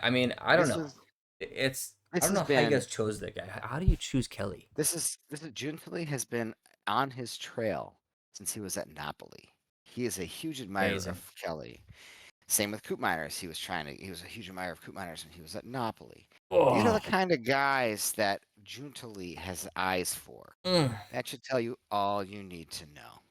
I mean, I don't This know. is It's I this don't has know how you been guys chose that guy. How do you choose Kelly? this is Giuntoli has been on his trail since he was at Napoli. He is a huge admirer Amazing. of Kelly. Same with Koopmeiners. He was a huge admirer of Koopmeiners when he was at Napoli. These are Oh, the kind of guys that Giuntoli has eyes for. mm. That should tell you all you need to know.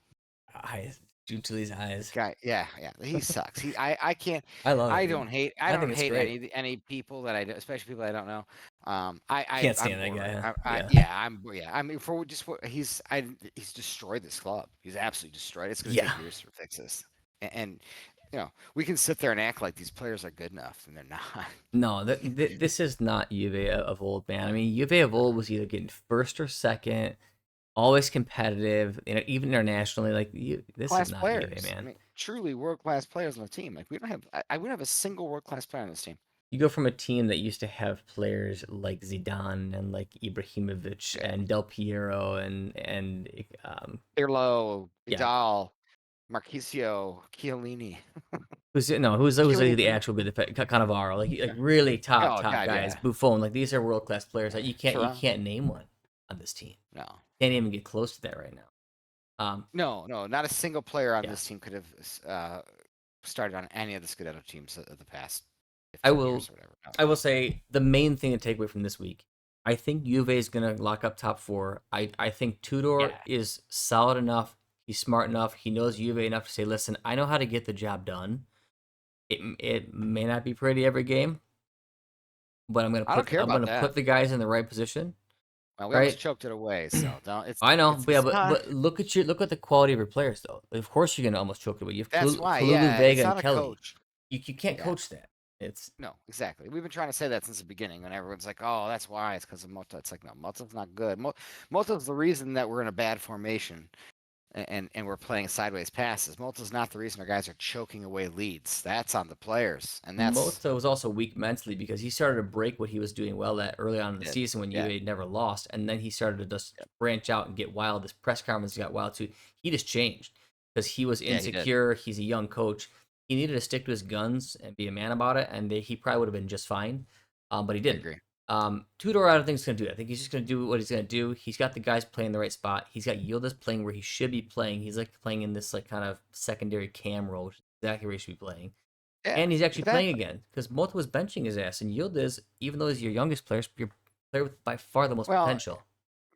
Eyes. Jutuli's eyes. Guy, yeah, he sucks. I can't, I love it, dude. I I don't think it's hate great. any people that especially people I don't know. Can't I'm stand that bored. guy. Huh? Yeah. Yeah. I mean, for just what he's destroyed this club. He's absolutely destroyed. It's going to Yeah. take years to fix this. And we can sit there and act like these players are good enough, and they're not. No, this is not Juve of old, man. I mean, Juve of old was either getting first or second, always competitive, even internationally. Like this is Class not Juve, players. I man. mean, truly world class players on the team. Like we don't have. I wouldn't have a single world class player on this team. You go from a team that used to have players like Zidane and like Ibrahimovic Yeah, and Del Piero and Pirlo, yeah, Vidal, Marquisio, Chiellini. who's like the Chiellini. actual good Cannavaro, like really top Oh top God, guys. yeah. Buffon, like these are world class players that Yeah. you Thuram. can't name one on this team. No. Can't even get close to that right now. No, not a single player on Yeah, this team could have started on any of the Scudetto teams of the past I 15 will years or whatever. No. I will say the main thing to take away from this week. I think Juve is gonna lock up top four. I think Tudor Yeah. is solid enough. He's smart enough. He knows Juve enough to say, "Listen, I know how to get the job done. It may not be pretty every game, but I'm gonna I don't put care I'm about gonna that. put the guys in the right position, Well, we almost right? choked it away, so don't. I know, but yeah, It's but not. but look at the quality of your players though. Of course you're gonna almost choke it, but you have That's why. Kalulu, Yeah, Vega, it's and not a Kelly. coach. You can't Yeah. coach that. It's No, exactly. We've been trying to say that since the beginning, when everyone's like, "Oh, that's why it's because of Mota." It's like, no, Mota's not good. Mota's the reason that we're in a bad formation and we're playing sideways passes. Mota's not the reason our guys are choking away leads. That's on the players, and that's Mota was also weak mentally because he started to break what he was doing well at early on in the it. season when Yeah, UA never lost, and then he started to just yeah, branch out and get wild. This press conference got wild too. He just changed because he was yeah. He did. insecure. He's a young coach. He needed to stick to his guns and be a man about it, and he probably would have been just fine, but he I didn't. agree. Tudor, I don't think he's going to do it. I think he's just going to do what he's going to do. He's got the guys playing the right spot. He's got Yildiz playing where he should be playing. He's like playing in this like kind of secondary cam role, which is exactly where he should be playing. Yeah, And he's actually playing exactly. again because Mota was benching his ass, and Yildiz, even though he's your youngest player, your player with by far the most Well, potential.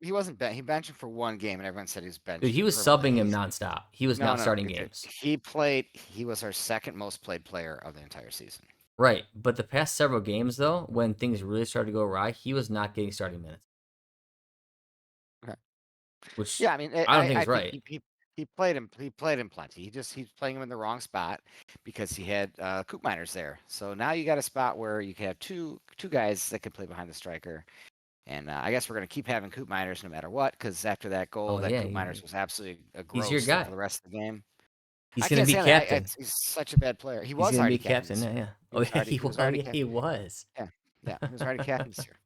he wasn't he benched him for one game, and everyone said he was Dude, benched he was purposely. subbing him nonstop. He was No, not no. starting games. He played. He was our second most played player of the entire season. Right, but the past several games though, when things really started to go awry, he was not getting starting minutes, Okay. which Yeah, I mean, I don't think I is think right. he played him. He played him plenty. He's playing him in the wrong spot because he had Coop Miners there. So now you got a spot where you can have two guys that can play behind the striker. And I guess we're going to keep having Coop Miners no matter what, because after that goal, Oh that yeah, Coop Miners was absolutely he's your gross for guy. the rest of the game. He's I gonna can't be stand that. captain. He's such a bad player. He He's was gonna already be captain captain. this Yeah, year. yeah. Oh yeah, he He was was. already Yeah, he was. yeah, yeah, he was already captain this year.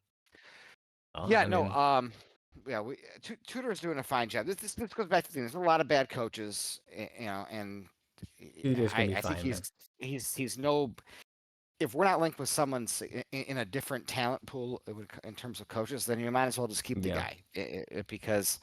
Oh, Yeah, I no, mean, yeah, Tudor is doing a fine job. This goes back to the thing. There's a lot of bad coaches, you know, and Tudor's gonna be I think fine, man. he's no. If we're not linked with someone's in a different talent pool in terms of coaches, then you might as well just keep the Yeah, guy because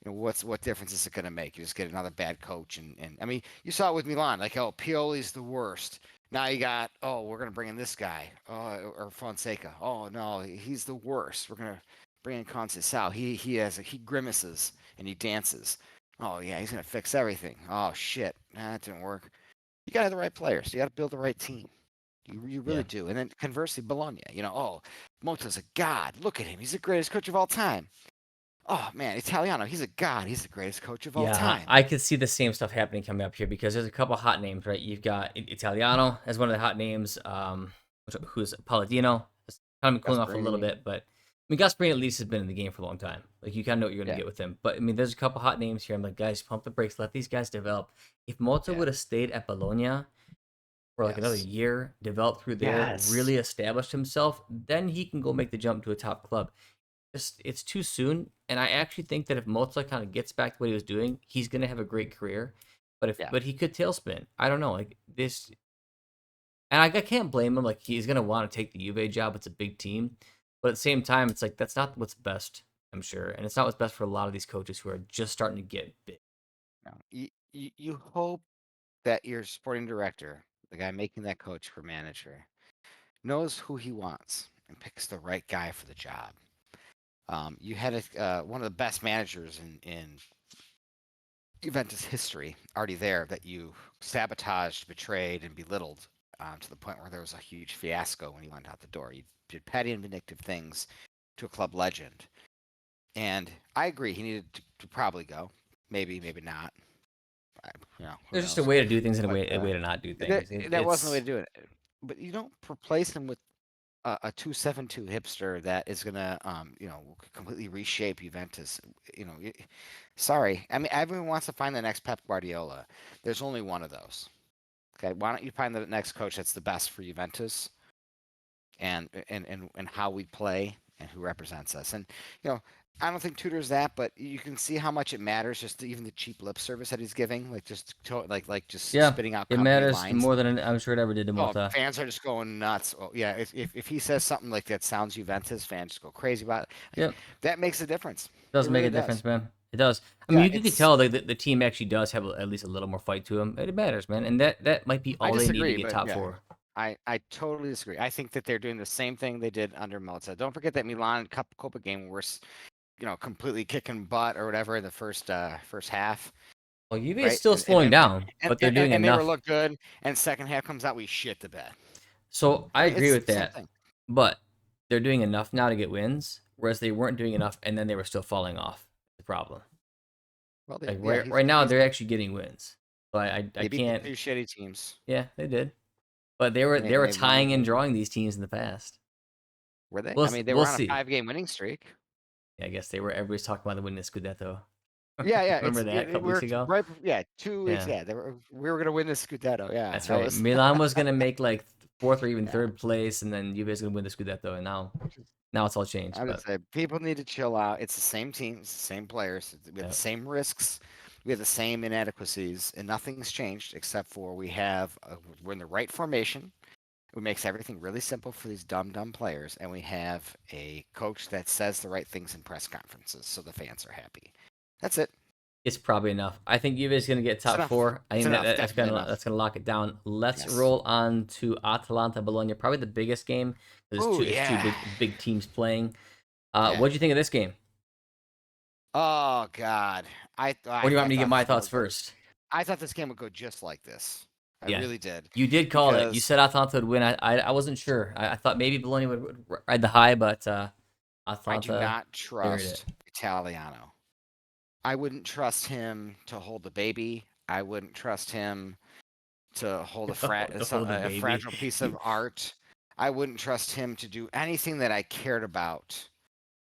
you know, what difference is it going to make? You just get another bad coach, and I mean, you saw it with Milan. Like, oh, Pioli's the worst. Now you got, oh, we're going to bring in this guy, or Fonseca. Oh no, he's the worst. We're going to bring in Conceição. He grimaces and he dances. Oh yeah, he's going to fix everything. Oh shit, that didn't work. You got to have the right players. You got to build the right team. You really yeah, do. And then conversely, Bologna. You know, oh, Mota's a god. Look at him. He's the greatest coach of all time. Oh man, Italiano, he's a god. He's the greatest coach of all yeah. time. I could see the same stuff happening coming up here because there's a couple hot names, right? You've got Italiano as one of the hot names. Who's Palladino? It's kind of been cooling off a little Gasparini. bit, but I mean, Gasparini at least has been in the game for a long time. Like you kind of know what you're gonna Yeah, get with him. But I mean, there's a couple hot names here. I'm like, guys, pump the brakes. Let these guys develop. If Mota yeah, would have stayed at Bologna for like another yes, year, developed through there, yes. really established himself, then he can go make the jump to a top club. Just it's too soon, and I actually think that if Mozart kind of gets back to what he was doing, he's gonna have a great career. Yeah, But he could tailspin. I don't know, like this, and I can't blame him. Like he's gonna want to take the Juve job. It's a big team, but at the same time, it's like that's not what's best. I'm sure, and it's not what's best for a lot of these coaches who are just starting to get big. no. You hope that your sporting director, the guy making that coach for manager, knows who he wants and picks the right guy for the job. You had one of the best managers in Juventus history already there that you sabotaged, betrayed, and belittled to the point where there was a huge fiasco when he went out the door. You did petty and vindictive things to a club legend. And I agree, he needed to probably go. Maybe, maybe not. I, who There's just a knows? way to do things and But a way to not do that things. that wasn't the way to do it. But you don't replace him with a 272 hipster that is gonna completely reshape Juventus. You know, sorry. I mean, everyone wants to find the next Pep Guardiola. There's only one of those. Okay, why don't you find the next coach that's the best for Juventus and how we play and who represents us? And you know, I don't think Tudor's that, but you can see how much it matters. Just even the cheap lip service that he's giving, like like just Yeah, spitting out it company matters lines. more than I'm sure it ever did to Oh, Mota. fans are just going nuts. Oh, yeah, if he says something like that sounds Juventus, fans just go crazy about it. Like, Yep. that makes a difference. Does It make really a difference, does. man. It does. I mean, Yeah, you could it's. tell the team actually does have at least a little more fight to them. It matters, man, and that might be I all they need to disagree, get but top yeah, four. I totally disagree. I think that they're doing the same thing they did under Mozart. Don't forget that Milan Cup Copa game were completely kicking butt or whatever in the first half, Well, UV is right? still And and slowing and down, and, but they're and, doing and they were enough. look good, and second half comes out, we shit the bed. So I I mean, agree it's with the same that. thing. but they're doing enough now to get wins, whereas they weren't doing enough, and then they were still falling off. The problem, Well, like yeah, right now, they're actually getting wins. So I they beat the can't. two shitty teams, Yeah, they did, but they were and they were they won the tying and game. drawing these teams in the past. Were they? We'll I mean, they we'll were on a see. 5-game winning streak. Yeah, I guess they were. Everybody's talking about the winning the Scudetto. Yeah, yeah. Remember that a couple weeks ago? Right. Yeah, 2 weeks. Yeah, Yeah, we were gonna win the Scudetto. Yeah, that's that right. was. Milan was gonna make like fourth or even Yeah. third place, and then Juve's gonna win the Scudetto, and now it's all changed. I would But say people need to chill out. It's the same team, it's the same players. We have the yeah, same risks. We have the same inadequacies, and nothing's changed except for we're in the right formation. It makes everything really simple for these dumb players, and we have a coach that says the right things in press conferences, so the fans are happy. That's it. it's probably enough. I think Juve's gonna get It's top enough. four. I It's think enough. that's Definitely gonna enough. lock it down. Let's Yes. roll on to Atalanta Bologna, probably the biggest game. Oh It's two yeah. big teams playing. Yeah. What do you think of this game? Oh God. Or do you want I me to get thought my this game thoughts would go. first? I thought this game would go just like this. I Yeah, really did you did call it. You because said Atalanta would win. I wasn't sure. I thought maybe Bologna would ride the high, but I do Atalanta not carried it. trust Italiano. I wouldn't trust him to hold the baby. I wouldn't trust him to hold To hold the a baby. fragile piece of art. I wouldn't trust him to do anything that I cared about.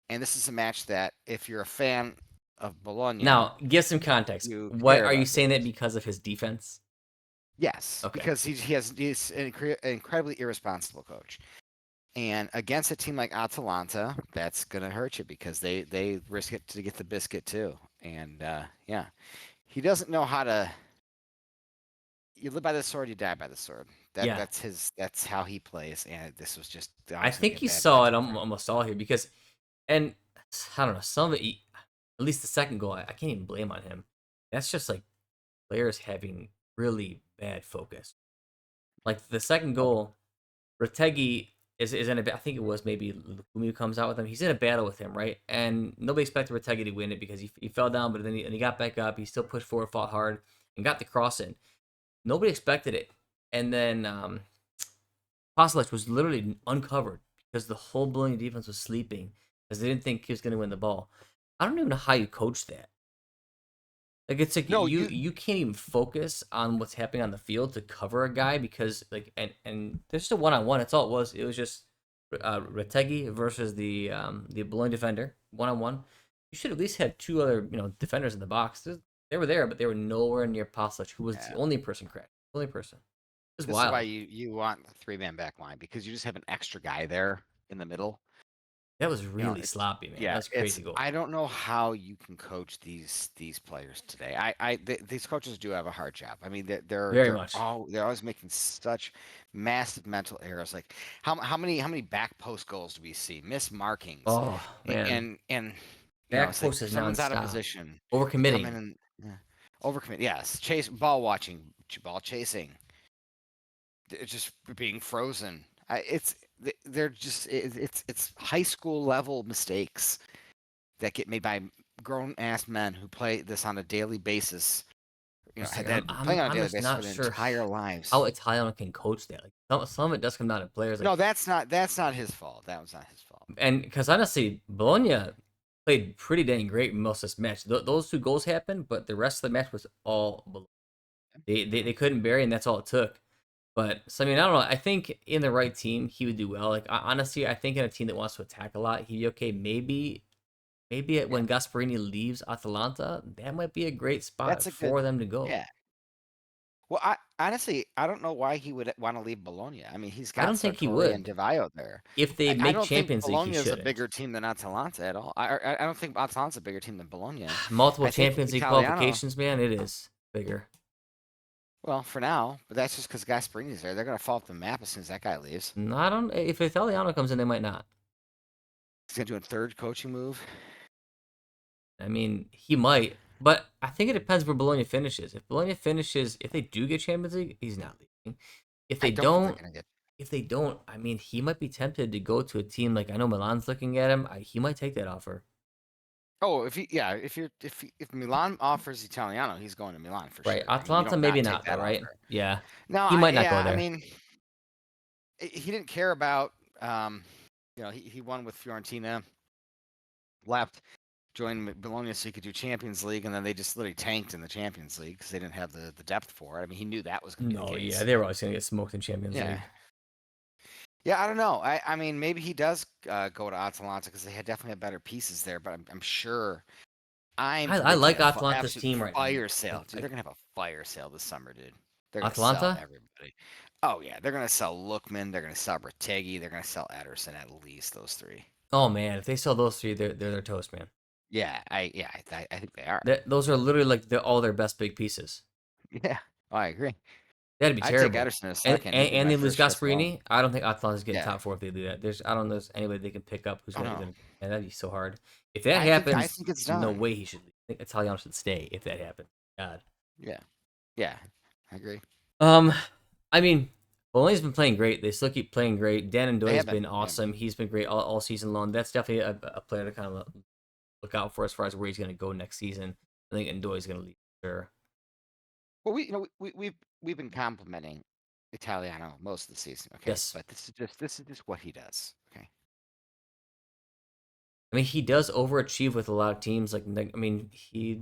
And this is a match that, if you're a fan of Bologna, Now, give some context. you What care are you about saying that this. because of his defense? Yes, Okay. because he's an incredibly irresponsible coach. And against a team like Atalanta, that's gonna hurt you because they risk it to get the biscuit too. And yeah, he doesn't know how to. You live by the sword, you die by the sword. Yeah. That's how he plays. And this was just I honestly think a you bad saw it matchup for him. almost all here because, and I don't know, some of it, at least the second goal, I can't even blame on him. That's just like players having really bad focus. Like the second Oh, goal, Retegui is in I think it was maybe Lukumi comes out with him. He's in a battle with him, right? And nobody expected Retegui to win it because he fell down, but then he got back up. He still pushed forward, fought hard, and got the cross in. Nobody expected it. And then Pasalic was literally uncovered because the whole Bologna defense was sleeping because they didn't think he was going to win the ball. I don't even know how you coach that. Like it's like no, you can't even focus on what's happening on the field to cover a guy because like and there's just a one on one. That's all it was. It was just Retegui versus the Bologna defender one on one. You should at least have two other defenders in the box. They were there, but they were nowhere near Pasalic, who was the yeah. only person correct. Only person. It was This is why wild. you want a 3-man back line because you just have an extra guy there in the middle. That was really It's sloppy, man. That yeah, was a it's crazy goal. I don't know how you can coach these players today. These coaches do have a hard job. I mean, Very much. they're always making such massive mental errors. Like how many back post goals do we see? Miss markings, Oh man, and back it's like post is someone's out of nonstop. position. You come in Overcommitting. and overcommit. Yes, chase ball watching, ball chasing. It's just being frozen. They're just it's high school level mistakes that get made by grown ass men who play this on a daily basis. Just That like have been playing on a I'm daily just basis for not their sure entire how lives. Italiano can coach that. Like some of it does come down to players. Like No, that's not his fault. That was not his fault. and because honestly, Bologna played pretty dang great in most of this match. Those two goals happened, but the rest of the match was all Bologna. They couldn't bury, and that's all it took. But so I mean, I don't know. I think in the right team, he would do well. Like honestly, I think in a team that wants to attack a lot, he'd be okay. Maybe Yeah, when Gasparini leaves Atalanta, that might be a great spot that's a good. for them to go. Yeah. Well, I honestly I don't know why he would want to leave Bologna. I mean, he's I got don't think he Sartori and would. Devaio there. If they I make don't think Champions League, he Bologna is a shouldn't. bigger team than Atalanta at all. I don't think Atalanta's a bigger team than Bologna. Multiple I think Champions League Italiano. qualifications, man, it is bigger. Well, for now, but that's just because Gasparini's there. They're gonna fall off the map as soon as that guy leaves. No, I don't. If Italiano comes in, they might not. He's gonna do a third coaching move. I mean, he might, but I think it depends where Bologna finishes. If Bologna finishes, if they do get Champions League, he's not leaving. If I they don't think they're don't, gonna get. I mean, he might be tempted to go to a team like I know Milan's looking at him. He might take that offer. Oh, if Milan offers Italiano, he's going to Milan for Right. sure. I mean, you Atalanta, don't maybe not take not though, that right? offer. Yeah. No, He might not go yeah, I there. mean, he didn't care about. He won with Fiorentina, left, joined Bologna so he could do Champions League, and then they just literally tanked in the Champions League because they didn't have the depth for it. I mean, he knew that was going to be the No, yeah, case. they were always going to get smoked in Champions Yeah. League. Yeah, I don't know. I mean, maybe he does go to Atalanta because they definitely have better pieces there. But I'm sure I'm I predicting like a Atalanta's absolute team right now. fire sale, dude. Like They're gonna have a fire sale this summer, dude. They're gonna sell Atalanta? everybody. Oh yeah, they're gonna sell Lookman. They're gonna sell Retegui. They're gonna sell Ederson, at least those three. Oh man, if they sell those three, they're toast, man. Yeah, I think they are. Those are literally like all their best big pieces. Yeah, I agree. That'd be I'd take terrible. Ederson in a And second. He'd and, be and my they lose first choice alone. Gasparini. I don't think Atalanta's getting Yeah. top four if they do that. I don't know if there's anybody they can pick up who's Oh gonna. no. Man, that'd be so hard. If that I happens, think it's no done. way he should leave. I think Italiano should stay if that happened. God. Yeah. Yeah. I agree. Um, I mean, Bologna's been playing great. They still keep playing great. Dan They Ndoye has have been. been Yeah. awesome. He's been great all season long. That's definitely a player to kind of look out for as far as where he's going to go next season. I think Ndoye's going to leave for sure. Well, we've been complimenting Italiano most of the season, okay? Yes. But this is just what he does, okay? I mean, he does overachieve with a lot of teams. I mean, he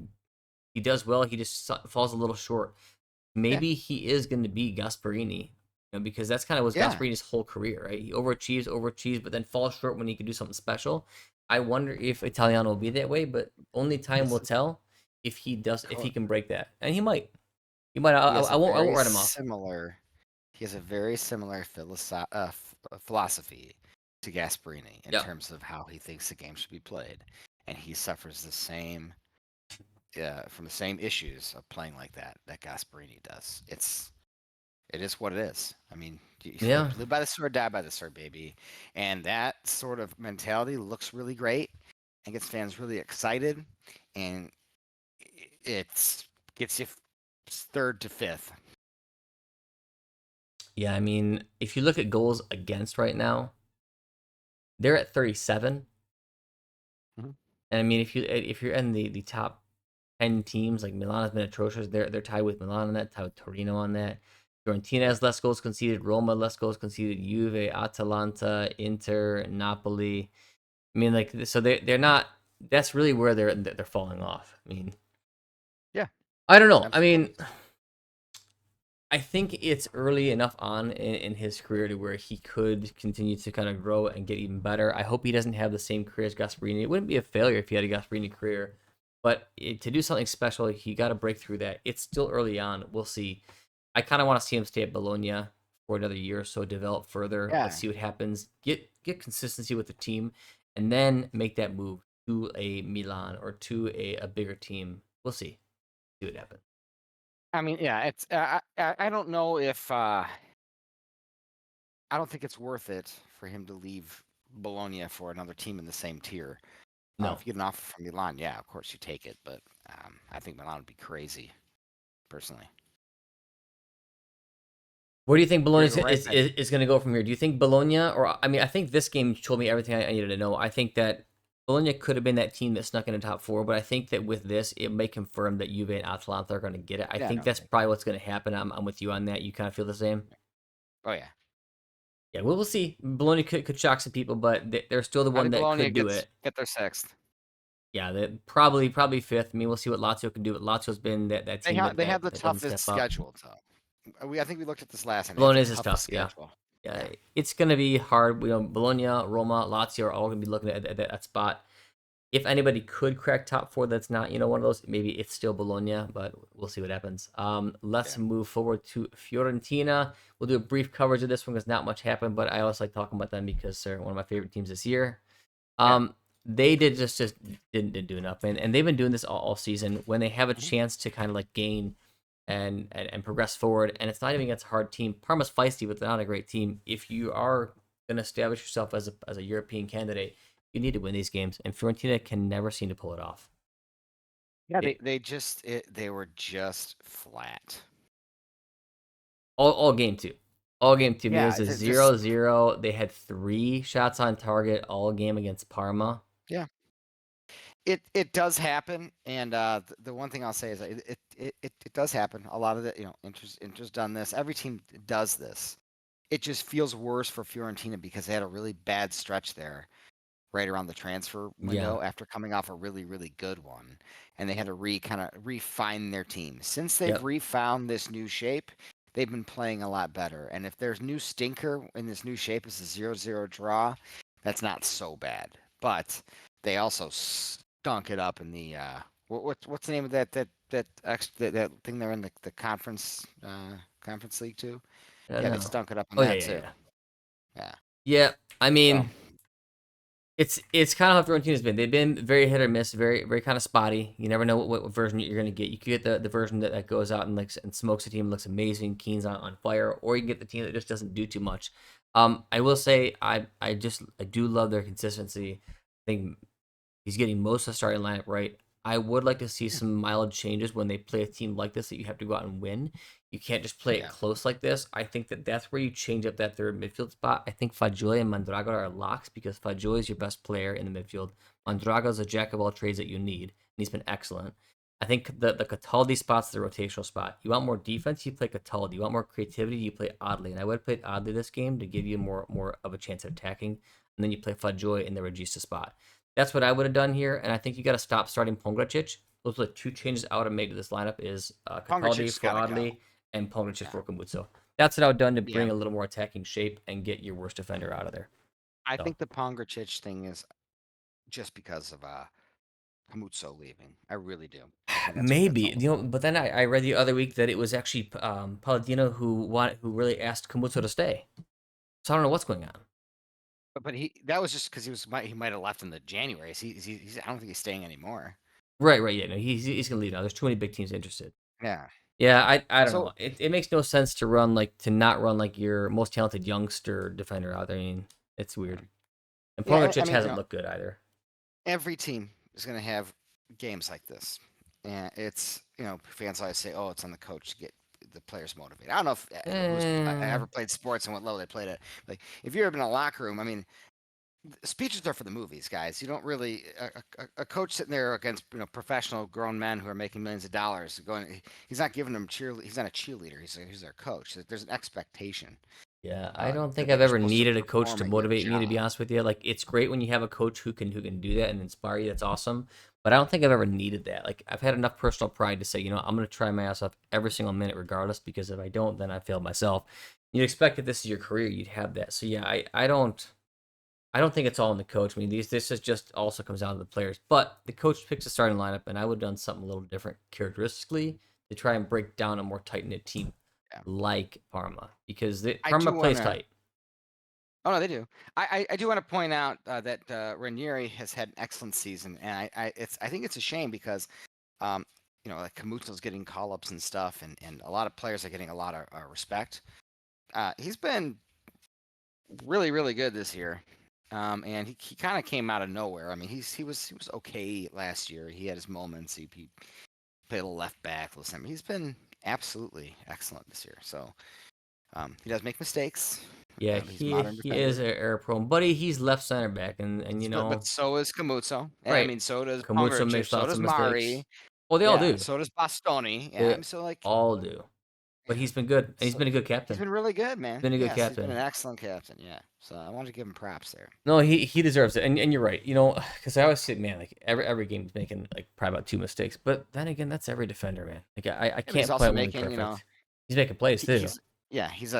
does well. He just falls a little short. Yeah, Maybe he is going to be Gasparini, because that's kind of was yeah. Gasparini's whole career, right? He overachieves, but then falls short when he can do something special. I wonder if Italiano will be that way, but only time will He's tell if he co- can break that, and he might. He might. he has a I won't very write him off. similar he has a very similar philosophy to Gasparini in Yeah, terms of how he thinks the game should be played, and he suffers the same from the same issues of playing like that Gasparini does. It is what it is. I mean, you yeah, live by the sword, die by the sword, baby. And that sort of mentality looks really great and gets fans really excited. And it gets you third to fifth. yeah. I mean, if you look at goals against right now, they're at 37. Mhm. And I mean, if you're in the top 10 teams, like Milan has been atrocious. They're tied with Milan on that, tied with Torino on that. Fiorentina has less goals conceded. Roma less goals conceded. Juve, Atalanta, Inter, Napoli. I mean, like so they're not. That's really where they're falling off. I mean, Yeah, I don't know. I absolutely. mean, I think it's early enough on in his career to where he could continue to kind of grow and get even better. I hope he doesn't have the same career as Gasparini. It wouldn't be a failure if he had a Gasparini career, but to do something special, he got to break through that. It's still early on. We'll see. I kind of want to see him stay at Bologna for another year or so, develop further. Let's Yeah. see what happens. Get consistency with the team, and then make that move to a Milan or to a bigger team. We'll see. See what happens. I mean, yeah, it's I don't know if I don't think it's worth it for him to leave Bologna for another team in the same tier. No. If you get an offer from Milan, yeah, of course you take it, but I think Milan would be crazy, personally. Where do you think They're Bologna gonna go right back. is going to go from here? Do you think Bologna, or I mean, I think this game told me everything I needed to know. I think that Bologna could have been that team that snuck in the top four, but I think that with this, it may confirm that Juve and Atalanta are going to get it. I Yeah, think no, that's probably what's going to happen. I'm with you on that. You kind of feel the same. oh yeah. Yeah, we'll see. Bologna could shock some people, but they're still the I one think that Bologna could do it. get their sixth. Yeah, they probably fifth. I mean, we'll see what Lazio can do. But Lazio's been that team They have the that doesn't toughest step up. schedule, though. I think we looked at this last time. They have the Bologna's is toughest tough. Yeah. schedule. Yeah, Yeah, it's going to be hard. Bologna, Roma, Lazio are all going to be looking at that spot. If anybody could crack top four, that's not one of those. Maybe it's still Bologna, but we'll see what happens. Let's yeah, move forward to Fiorentina. We'll do a brief coverage of this one because not much happened, but I always like talking about them because they're one of my favorite teams this year. yeah. They just didn't do enough, and they've been doing this all season. When they have a Mhm. chance to kind of like gain and progress forward. And it's not even against a hard team. Parma's feisty, but they're not a great team. If you are going to establish yourself as a European candidate, you need to win these games. And Fiorentina can never seem to pull it off. Yeah, It, they were just flat. all game two. All game two. I mean, it Yeah, was a just 0-0. They had 3 shots on target all game against Parma. yeah. It does happen, and the one thing I'll say is that it does happen. A lot of Inter's done this. Every team does this. it just feels worse for Fiorentina because they had a really bad stretch there right around the transfer Yeah. window after coming off a really, really good one. And they had to kind of refine their team. Since they've Yep. refound this new shape, they've been playing a lot better. And if there's new stinker in this new shape is a 0-0 draw, that's not so bad. But they also stunk it up in the what's the name of that thing they're in the conference league too? I don't Yeah, they know. stunk it up in Oh yeah, that yeah, too. yeah. Yeah. Yeah. I So mean, it's kind of how Fiorentina's been. They've been very hit or miss, very very kind of spotty. You never know what version you're gonna get. You could get the version that goes out and like and smokes a team, looks amazing, Keane's on fire, or you can get the team that just doesn't do too much. I will say I do love their consistency. I think he's getting most of the starting lineup right. I would like to see yeah, some mild changes when they play a team like this that you have to go out and win. You can't just play it yeah. close like this. I think that that's where you change up that third midfield spot. I think Fagioli and Mondragon are locks because Fagioli is your best player in the midfield. Mondragon is a jack of all trades that you need, and he's been excellent. I think the Cataldi spot's the rotational spot. You want more defense, you play Cataldi. You want more creativity, you play Oddly. And I would play Oddly this game to give you more of a chance of attacking. And then you play Fagioli in the Regista spot. That's what I would have done here, and I think you got to stop starting Pongracic. Those are the two changes I would have made to this lineup: is Cataldi Pongacic's for got to go. Audley and Pongracic Yeah, for Camuzzo. That's what I would have done to yeah. bring a little more attacking shape and get your worst defender out of there. I So think the Pongracic thing is just because of Camuzzo leaving. I really do. I think that's what that's maybe all about. but then I read the other week that it was actually Palladino who really asked Camuzzo to stay. So I don't know what's going on. But that was just because he might have left in the January. He's I don't think he's staying anymore. Right, right, yeah, no, he's gonna leave now. There's too many big teams interested. Yeah. Yeah, I don't So know. It makes no sense to not run like your most talented youngster defender out there. I mean, it's weird. And yeah, I Pongracic mean, hasn't looked good either. every team is going to have games like this, and it's fans always say, "Oh, it's on the coach to get the players motivated." I don't know if who's Eh, ever played sports and what level they played at. Like if you're in a locker room, I mean, speeches are for the movies, guys. You don't really a coach sitting there against professional grown men who are making millions of dollars going. He's not giving them cheer. He's not a cheerleader. He's their coach. There's an expectation yeah, I don't think that I've you're ever supposed to needed a coach perform to at your motivate me, to be job. honest with you. Like it's great when you have a coach who can do that and inspire you. That's awesome. But I don't think I've ever needed that. Like I've had enough personal pride to say, I'm gonna try my ass off every single minute regardless, because if I don't, then I failed myself. You'd expect if this is your career, you'd have that. So yeah, I don't think it's all in the coach. I mean, this is just also comes down to the players. But the coach picks a starting lineup, and I would have done something a little different characteristically to try and break down a more tight knit team Yeah. like Parma, because I Parma do want plays to. tight. Oh no, they do. I do want to point out that Ranieri has had an excellent season, and I think it's a shame because um, like Kamutso's getting call ups and stuff, and a lot of players are getting a lot of respect. He's been really really good this year, and he kind of came out of nowhere. I mean, he was okay last year. He had his moments. He played a little left back. Listen, he's been absolutely excellent this year. So he does make mistakes. Yeah, He's a he modern he is defender. error prone, but he's left center back, and But so is Camuzzo. I right. mean, so does Camuso Pongracic. makes So lots does of Mari. mistakes. Well, they all Yeah. do. So does Bastoni. Yeah. I They mean, so like, all do. But yeah. he's been good, and he's So been a good he's captain. been really good, man. Been a good Yes, he's been an captain. excellent captain. Yeah. So I want to give him props there. No, he deserves it, and you're right. Because I always say, man, like every game he's making like probably about two mistakes. But then again, that's every defender, man. Like I Yeah, but he's can't also point one to be making, perfect. He's making plays too. he's yeah, he's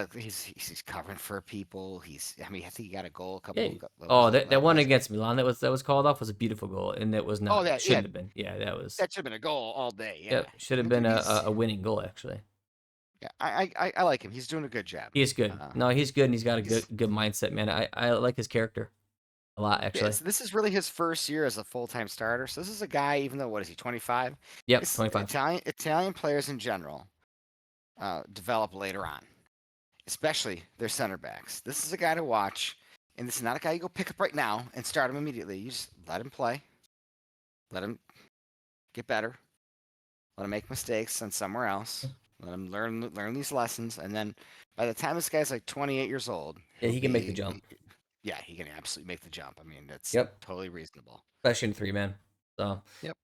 covering for people. I mean, I think he got a goal a Yeah. couple. What Oh, was it that one last? against Milan that was called off was a beautiful goal, and it was Oh, not. It that yeah, shouldn't have been. Yeah, that was. that should have been a goal all day. Yeah. Yep, should have And been dude, a winning goal actually. yeah, I like him. He's doing a good job. He is good. Uh, No, he's good, and he's got a good he's good mindset, man. I like his character a lot Yeah, actually. so this is really his first year as a full-time starter. So this is a guy, even though what is he, 25? Yep, It's 25. Italian players in general develop later on, especially their center backs. This is a guy to watch, and this is not a guy you go pick up right now and start him immediately. You just let him play, let him get better, let him make mistakes and somewhere else, let him learn these lessons, and then by the time this guy's like 28 years old, Yeah, he'll he can make the be jump. yeah, he can absolutely make the jump. I mean, that's Yep, totally reasonable. especially in three man. So Yep.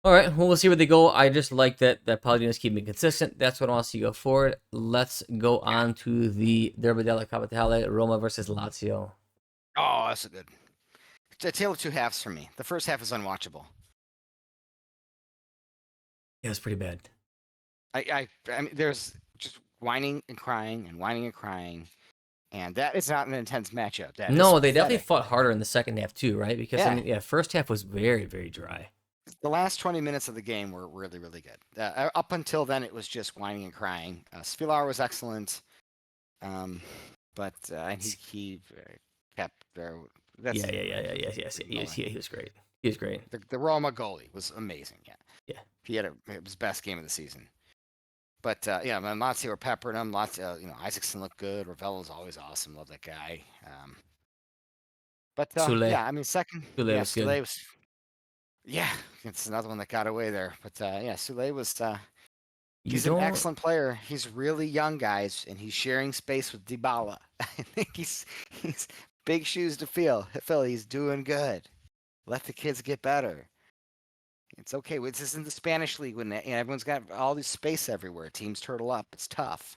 All right, well, we'll see where they go. I just like that Palladino's keeping consistent. That's what I want to see go forward. Let's go Yeah. on to the Derby della Capitale, Roma versus Lazio. Oh, that's a good. It's a tale of two halves for me. The first half is unwatchable. Yeah, it's pretty bad. I mean, there's just whining and crying and whining and crying, and that is not an intense matchup. That is No, they definitely pathetic. fought harder in the second half too, right? Because I Yeah, mean, yeah, first half was very, very dry. the last 20 minutes of the game were really, really good. Up until then, it was just whining and crying. Spilar was excellent, um, but and he kept there. Yeah, That's yeah, yeah, yeah, yes, yes. no one. He was great. He was great. The Roma goalie was amazing. Yeah, Yeah. he had it was his best game of the season. But yeah, man, Lazio were peppering him. Lots, Isaacson looked good. Ravello's always awesome. Love that guy. But Sule, yeah, I mean, second, Sule yeah, was good. Sule was, yeah, it's another one that got away there. But yeah, Sule was, You he's an don't. excellent player. He's really young, guys, and he's sharing space with Dybala. I think he's big shoes to fill. He's doing good. Let the kids get better. It's okay. This isn't the Spanish league when everyone's got all this space everywhere. Teams turtle up. It's tough.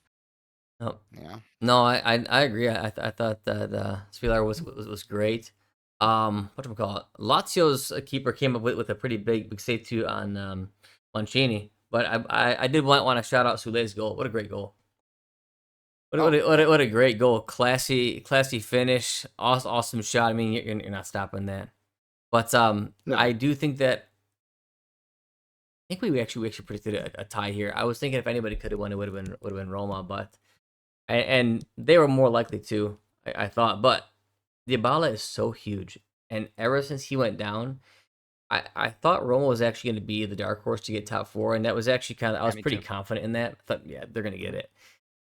No, You know. no, I agree. I thought that Spilar was great. What do we call it? Lazio's keeper came up with a pretty big save too on Mancini. But I did want to shout out Sule's goal. What a great goal! Oh, What a great goal! Classy finish. Awesome shot. I mean, you're not stopping that. But no. I do think that I think we actually predicted a tie here. I was thinking if anybody could have won, it would have been Roma, but and they were more likely to. I thought, but Dybala is so huge, and ever since he went down, I thought Roma was actually going to be the dark horse to get top four, and that was actually kind of I Yeah, was me pretty too. confident in that. I thought, yeah, they're going to get it.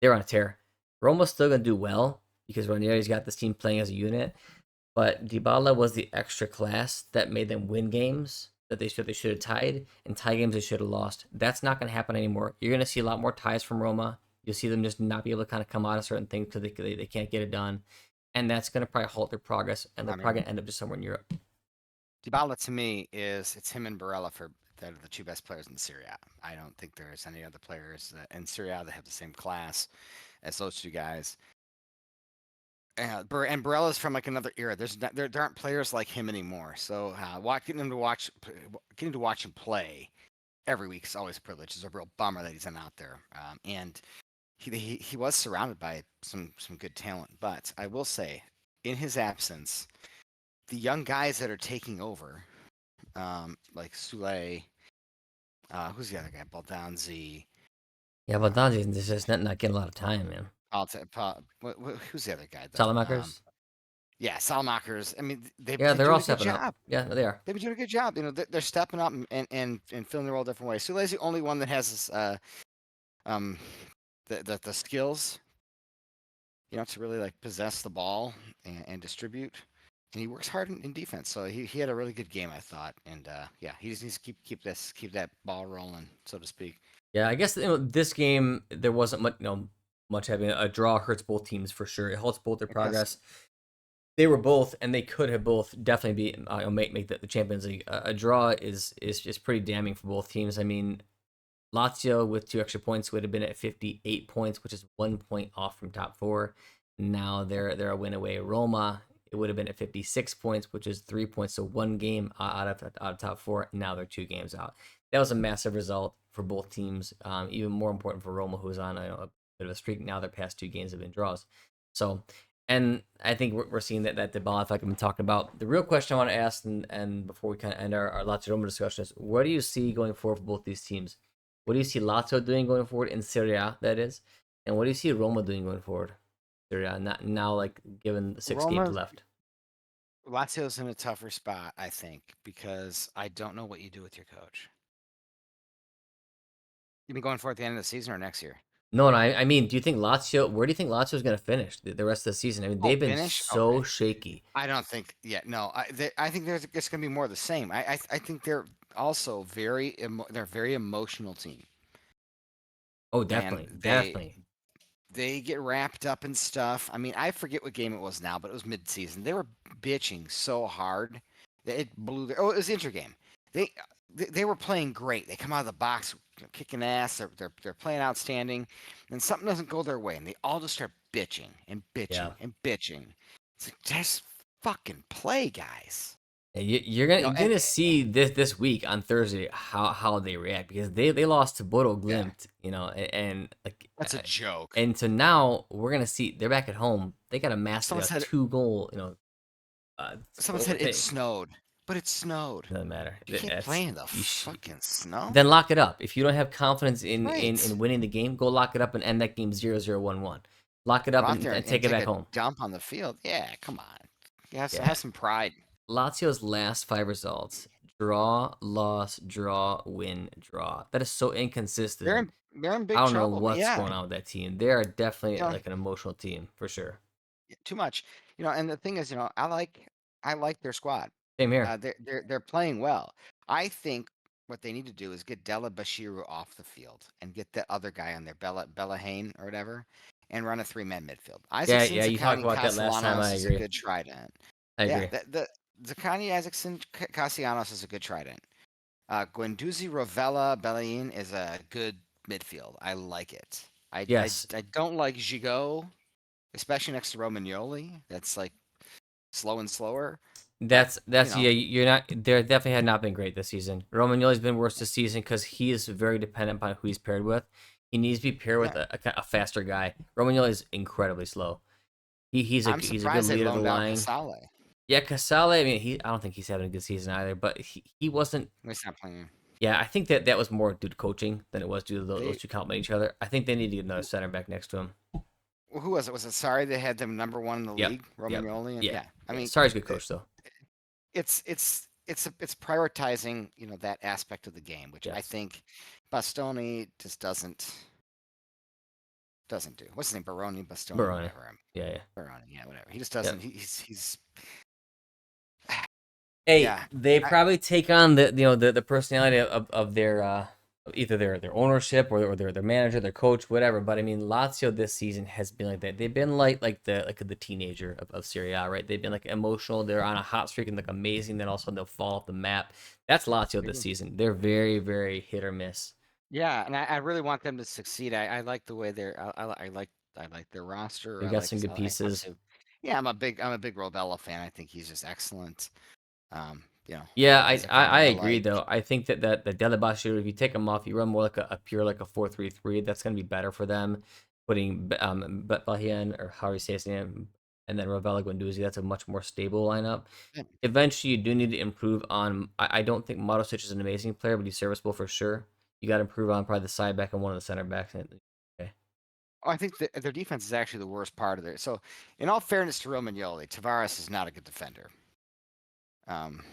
They're on a tear. Roma's still going to do well because Ranieri's got this team playing as a unit, but Dybala was the extra class that made them win games that they should have tied, and tie games they should have lost. That's not going to happen anymore. You're going to see a lot more ties from Roma. You'll see them just not be able to kind of come out of certain things because they can't get it done, and that's going to probably halt their progress, and they're I probably mean, going to end up just somewhere in Europe. Dybala to me is it's him and Barella for that are the two best players in Serie A. I don't think there's any other players in Serie A that have the same class as those two guys. And Barella's from like another era. There aren't players like him anymore. So getting to watch him play every week is always a privilege. It's a real bummer that he's not out there. And he was surrounded by some good talent, but I will say, in his absence, the young guys that are taking over, like Sule, who's the other guy? Baldanzi. Yeah, but Um, Donzi's just not getting a lot of time, man. who's the other guy though? Salamakers. Yeah, Salmakers. I mean, they've Yeah, been they're all doing a good stepping up. job. Yeah, they are. They've been doing a good job. They're stepping up and filling the role a different way. Sule's the only one that has this, um, the skills, to really like possess the ball and distribute. And he works hard in defense. So he had a really good game, I thought. And yeah, he just needs to keep that ball rolling, so to speak. Yeah, I guess this game there wasn't much having a draw hurts both teams for sure. It halts both their It does. progress. They were both, and they could have both definitely be make the Champions League. A draw is just pretty damning for both teams. I mean, Lazio with 2 extra points would have been at 58 points, which is 1 point off from top four. Now they're a win away. Roma, it would have been at 56 points, which is 3 points, so one game out of top four. Now they're 2 games out. That was a massive result for both teams. Even more important for Roma, who's on a bit of a streak. Now their past 2 games have been draws. So, and I think we're seeing that Dybala effect I've been talking about. The real question I want to ask, and before we kind of end our Lazio Roma discussion, is what do you see going forward for both these teams? What do you see Lazio doing going forward in Serie A, that is? And what do you see Roma doing going forward? Serie A, not now, like given the 6 games Roma, left. Lazio's in a tougher spot, I think, because I don't know what you do with your coach. You been going for it at the end of the season or next year? No, no, I mean, do you think Lazio? Where do you think Lazio is going to finish the rest of the season? I mean, Oh, they've been finish? Okay. so shaky. I don't think. Yeah, no. I think there's it's going to be more of the same. I think they're also they're a very emotional team, Oh, and definitely, they definitely. they get wrapped up in stuff. I mean, I forget what game it was now, but it was mid-season. They were bitching so hard that it blew their. Oh, it was Inter game. They they were playing great. They come out of the box kicking ass. They're playing outstanding, and something doesn't go their way, and they all just start bitching and Yeah. bitching and bitching. It's like just fucking play, guys. Yeah, you're You know, gonna see this week on Thursday how they react because they lost to Bodo yeah, Glimt, and like that's a joke. and so now we're gonna see they're back at home. They got to master Someone a said 2 goal, someone said it overtake. snowed, but it snowed. Doesn't matter. You can't play in the fucking snow. Then lock it up. If you don't have confidence in Right. winning the game, go lock it up and end that game 0-0, 1-1. Lock it Go up out and, there and and take it take back a home. dump on the field. Yeah, come on. You Yeah. have some pride. Lazio's last 5 results: draw, loss, draw, win, draw. That is so inconsistent. They're in I big don't know trouble. what's Yeah, going on with that team. They are definitely you know, like an emotional team for sure. too much. And the thing is, I like their squad. Same here. They're playing well. I think what they need to do is get Della Bashiru off the field and get that other guy on there, Bella Hain or whatever, and run a three-man midfield. Yeah, Isaacson, yeah. You talked Zakani, about that last time. I Castellanos is a agree. good trident. I Yeah, agree. the Zakani, Isaacson, Castellanos is a good trident. Guendouzi, Rovella, Bellain is a good midfield. I like it. Yes, I don't like Gigot, especially next to Romagnoli. That's like slow and slower. But that's yeah. You're not. They definitely have not been great this season. Romagnoli's been worse this season because he is very dependent upon who he's paired with. He needs to be paired with yeah, a faster guy. Romagnoli is incredibly slow. I'm He's a good surprised they leader of the loaned out line. Casale. Yeah, Casale. I mean, I don't think he's having a good season either. But he wasn't. He's not playing. Yeah, I think that was more due to coaching than it was due to those They two complement each other. I think they need to get another center back next to him. who was it? Was it sorry they had them number one in the Yep. league, Yep. Romagnoli? And Yeah. yeah, I Yeah. mean, Sorry's a good coach though. it's prioritizing that aspect of the game, which I Yes. think Bastoni just doesn't do. What's his name? Baroni, Bastoni, Baroni. whatever. Yeah. Yeah. Baroni, yeah, whatever. He just doesn't. Yep. He's Hey, yeah. they I, probably take on the personality of their either their ownership or their manager, their coach, whatever. But I mean, Lazio this season has been like that. They've been like the teenager of Serie A, right? They've been like emotional. They're on a hot streak and like amazing. Then all of a sudden they'll fall off the map. That's Lazio this season. They're very very hit or miss. yeah, and I really want them to succeed. I like the way they're. I like their roster. They got some good pieces. Obviously, yeah, I'm a big Robella fan. I think he's just excellent. Yeah, I Zakani, I agree like. though. I think that the Delabashi, if you take them off, you run more like a pure like a 4-3-3. That's gonna be better for them. Putting Betlahian or how you say his name, and then Ravella Guendouzi. That's a much more stable lineup. Yeah, Eventually, you do need to improve on. I don't think Modosic is an amazing player, but he's serviceable for sure. You got to improve on probably the side back and one of the center backs. Okay. I think their defense is actually the worst part of it. So, in all fairness to Romagnoli, Tavares is not a good defender.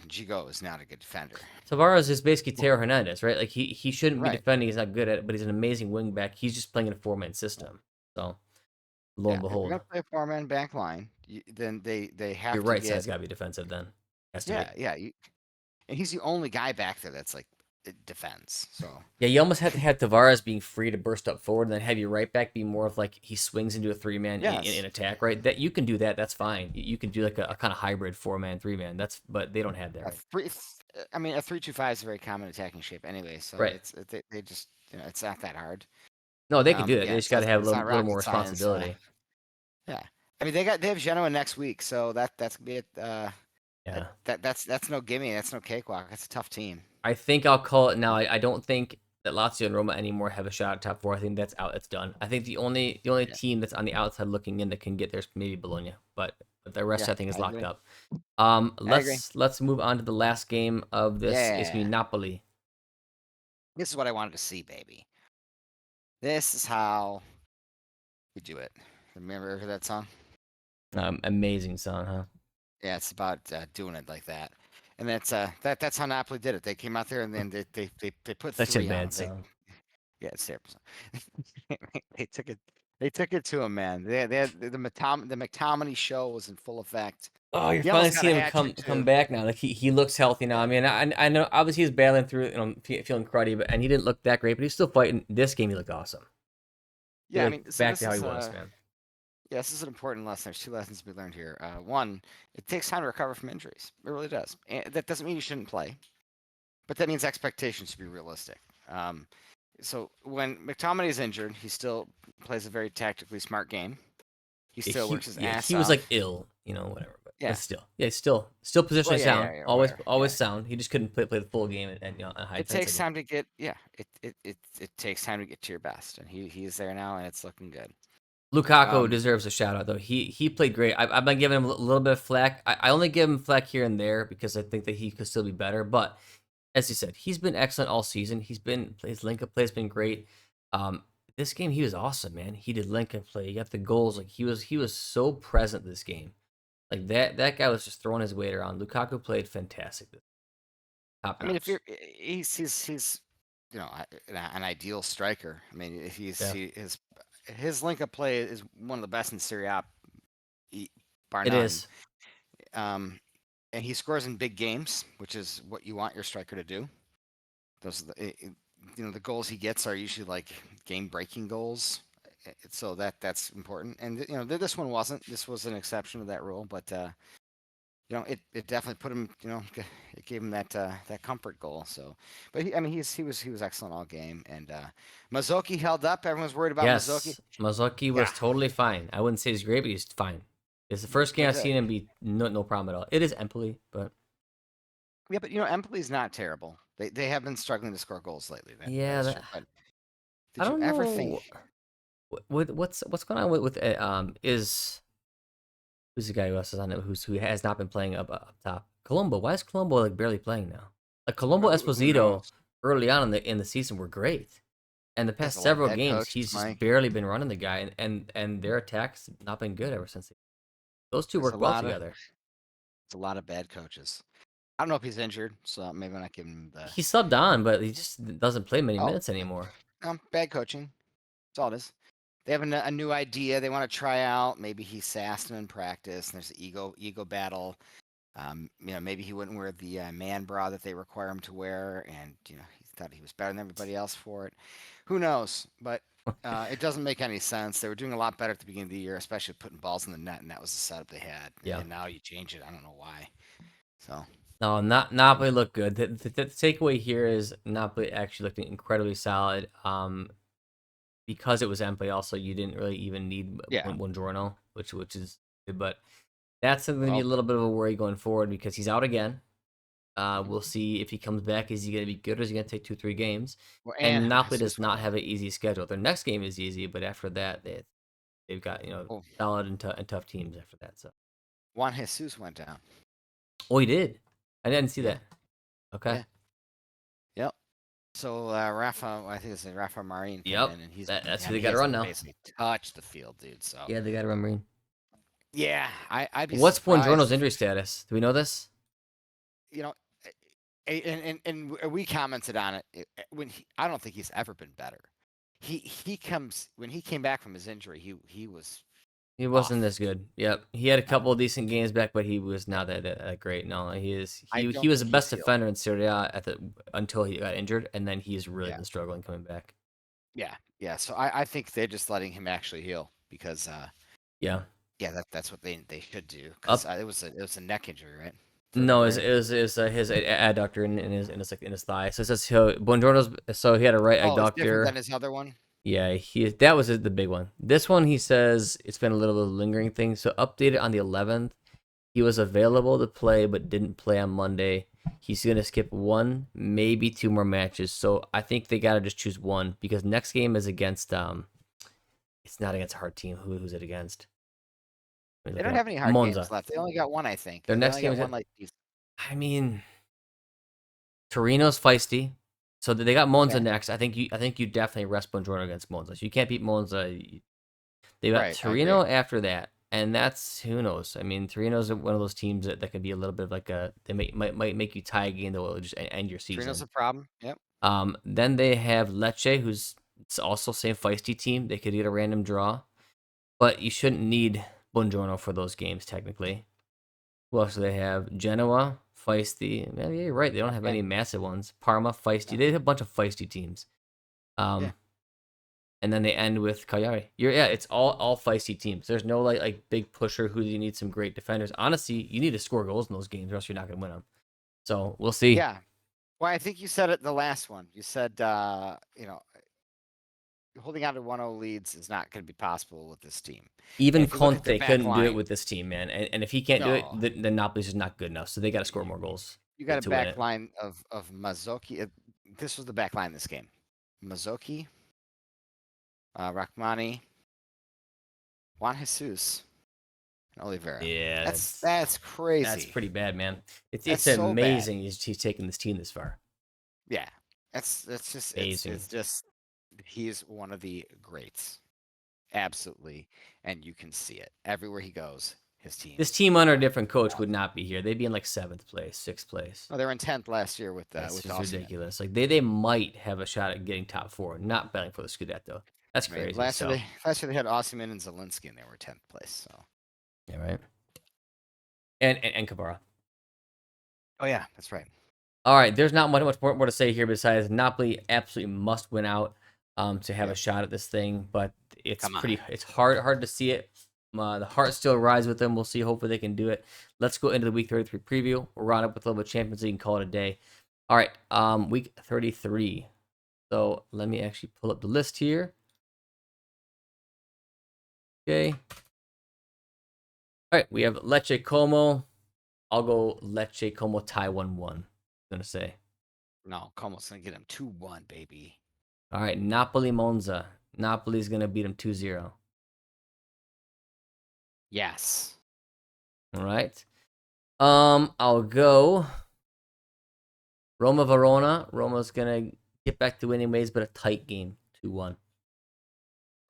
Gigot is not a good defender. Tavares is basically Teo Hernandez, right? Like he shouldn't be Right. defending. He's not good at it, but he's an amazing wing back. He's just playing in a 4-man system. So lo Yeah. and If you're behold, gonna play a four-man back line, then they your have to right get. side's got to be defensive. Then has to be. Yeah. And he's the only guy back there that's like it defends. So Yeah, you almost have to have Tavares being free to burst up forward, and then have your right back be more of like he swings into a 3-man in yes, attack, right? That you can do that. That's fine. You can do like a kind of hybrid 4-man, 3-man. But they don't have that a right. three. I mean, a 3-2-5 is a very common attacking shape anyway. So Right. they just it's not that hard. No, they can do that. They Yeah, just got to have a it's not little more rocket science. responsibility. Yeah. I mean, they have Genoa next week, so that's gonna be it. Yeah. That's no gimme. That's no cakewalk. That's a tough team. I think I'll call it now. I don't think that Lazio and Roma anymore have a shot at top four. I think that's out. It's done. I think the only Yeah. team that's on the outside looking in that can get there is maybe Bologna, but the rest Yeah, I think is I locked agree. up. I agree. Let's move on to the last game of this. It's gonna Yeah. be Napoli. This is what I wanted to see, baby. This is how we do it. Remember that song? Amazing song, huh? Yeah, it's about doing it like that. And that's how Napoli did it. They came out there and then they put Such a three on bad them. song. Yeah, it's terrible. They took it. They took it to him, man. They had the McTominay show was in full effect. Oh, you're He finally almost got a seeing him hat trick come too. back now. Like he looks healthy now. I Yeah, mean, I know obviously he's battling through, feeling cruddy, and he didn't look that great, but he's still fighting. This game, he looked awesome. He yeah. I looked mean, so back this to how he is was, man. yeah, this is an important lesson. There's two lessons to be learned here. One, it takes time to recover from injuries. It really does. And that doesn't mean you shouldn't play, but that means expectations should be realistic. So when McTominay is injured, he still plays a very tactically smart game. He still works his ass He was like off. ill, whatever. But Yeah. still, yeah, still Well, positionally sound, yeah, whatever. always Yeah. sound. He just couldn't play the full game at high It takes intensity. time to get. Yeah. It takes time to get to your best, and he's there now, and it's looking good. Lukaku Um, deserves a shout out though. He played great. I've been giving him a little bit of flack. I only give him flack here and there because I think that he could still be better. But as you said, he's been excellent all season. His link up play has been great. Um, this game he was awesome, man. He did link up play. He got the goals. Like he was so present this game. Like that guy was just throwing his weight around. Lukaku played fantastic. Top I mean, if notch. you're, he's an ideal striker. I mean, if Yeah, his link up play is one of the best in Serie A, bar it none. is. Um, and he scores in big games, which is what you want your striker to do. Those, the goals he gets are usually like game-breaking goals, so that's important. And this one wasn't. This was an exception to that rule, but it definitely put him. It gave him that comfort goal. So, but he was excellent all game, and Mazzocchi held up. Everyone's worried about Mazzocchi. Yes, Mazuki Yeah, was totally fine. I wouldn't say he's great, but he's fine. It's the first game but I've seen him be no problem at all. It is Empoli, but yeah, but Empoli's not terrible. They have been struggling to score goals lately. That yeah, is true. But I did you don't ever think? know what's going on with is who's the guy who else is on it who has not been playing up top? Colombo. Why is Colombo like barely playing now? Like Colombo Who Esposito knows? early on in the season were great. And the There's past a lot of several bad games, coaches, he's just Mike. barely been running the guy, and their attacks not been good ever since. Those two There's a work well lot of together. It's a lot of bad coaches. I don't know if he's injured, so maybe I'm not giving him the. He subbed on, but he just doesn't play many Oh, minutes anymore. bad coaching. That's all it is. They have a new idea they want to try out. Maybe he sassed him in practice, and there's an ego battle. Maybe he wouldn't wear the man bra that they require him to wear, and he thought he was better than everybody else for it. Who knows? But it doesn't make any sense. They were doing a lot better at the beginning of the year, especially putting balls in the net, and that was the setup they had. Yeah. And now you change it. I don't know why. So No, not Napoli looked good. The takeaway here is Napoli actually looked incredibly solid. Because it was Empoli, also you didn't really even need yeah. Buongiorno, which is good, but that's going to be a Well, little bit of a worry going forward because he's out again. We'll see if he comes back. Is he going to be good or is he going to take 2-3 games? well, and And Napoli does Jesus went not down. have an easy schedule. Their next game is easy, but after that, they've got Oh, solid and tough teams after that. So, Juan Jesus went down. oh, he did. I didn't see Yeah, that. Okay. yeah, yep. So I think it's Rafa Marin came Yep. in, and That's I who they mean, he got to run hasn't now. basically touched the field, dude. So Yeah, they got to run Marine. yeah, I'd be What's surprised Buongiorno's if injury status? Do we know this? you know, and we commented on it when I don't think he's ever been better. He comes when he came back from his injury, he was He wasn't off. as good. Yep, he had a No, couple of decent games back, but he was not that great. No, I he don't was the think he's best healed. defender in Serie A until he got injured, and then he's really Yeah, been struggling coming back. yeah. So I think they're just letting him actually heal because Yeah. yeah, that's what they should do because Up. it was a neck injury, right? No, Vertebrae. his adductor in his thigh. So it says Buongiorno's. So he had a right Oh, it's different than adductor. his other one. Yeah, that was the big one. This one, he says it's been a little lingering thing. So updated on the 11th. He was available to play, but didn't play on Monday. He's gonna skip one, maybe two more matches. So I think they gotta just choose one because next game is against It's not against a hard team. Who's it against? Let me They look it don't up. have any hard games Monza. left. They only got one, I think. Their They next only game got is. one like these. I mean, Torino's feisty. So they got Monza Okay. next. I think you definitely rest Buongiorno against Monza. So you can't beat Monza. They got Right, I agree. Torino after that, and that's who knows. I mean, Torino's one of those teams that can be a little bit of like they might make you tie a game that will just end your Trino's season. a problem. Yep. Then they have Lecce, who's it's also same feisty team. They could get a random draw, but you shouldn't need Buongiorno for those games technically. Who else do they have? Genoa, feisty. Yeah, you're right. They don't have And any massive ones. Parma, feisty. no, They have a bunch of feisty teams. yeah. Um, and then they end with Cagliari. It's all feisty teams. There's no like big pusher who you need some great defenders. Honestly, you need to score goals in those games, or else you're not gonna win them. So we'll see. Yeah. Well, I think you said it the last one. You said, holding on to 1-0 leads is not going to be possible with this team. And Even if you look at their Conte back couldn't do it line, with this team, man. And if he can't do it, no, then Napoli's just not good enough. So they got to score you, more goals you got a to win back it. line of Mazzocchi. This was the back line this game. Mazzocchi, Rachmani, Juan Jesus, and Oliveira. Yeah, That's that's crazy. pretty bad, man. That's It's so bad. amazing he's taken this team this far. Yeah, that's just Amazing. it's just he's one of the greats, absolutely, and you can see it everywhere he goes. His team. This team under a different coach would not be here. They'd be in like 7th place, 6th place. Oh, they were in 10th last year That's with just Osimhen. ridiculous. Like they might have a shot at getting top four, not betting for the Scudetto. That's I mean, crazy. So last year they had Osimhen and Zelensky, and they were 10th place. So. yeah, right. And Kavara. Oh yeah, that's right. All right, there's not much more to say here besides Napoli absolutely must win out to have a Yep. shot at this thing, but Come on. it's hard to see it. The heart still rides with them. We'll see. Hopefully they can do it. Let's go into the week 33 preview. We'll round up with a little bit of Champions League and call it a day. All right, week 33. So let me actually pull up the list here. Okay. All right, we have Lecce Como. I'll go Lecce Como tie 1-1. I'm gonna say. No, Como's gonna get him 2-1, baby. All right, Napoli Monza. Napoli's gonna beat him 2-0. Yes. All right. I'll go Roma Verona. Roma's gonna get back to winning ways, but a tight game, 2-1.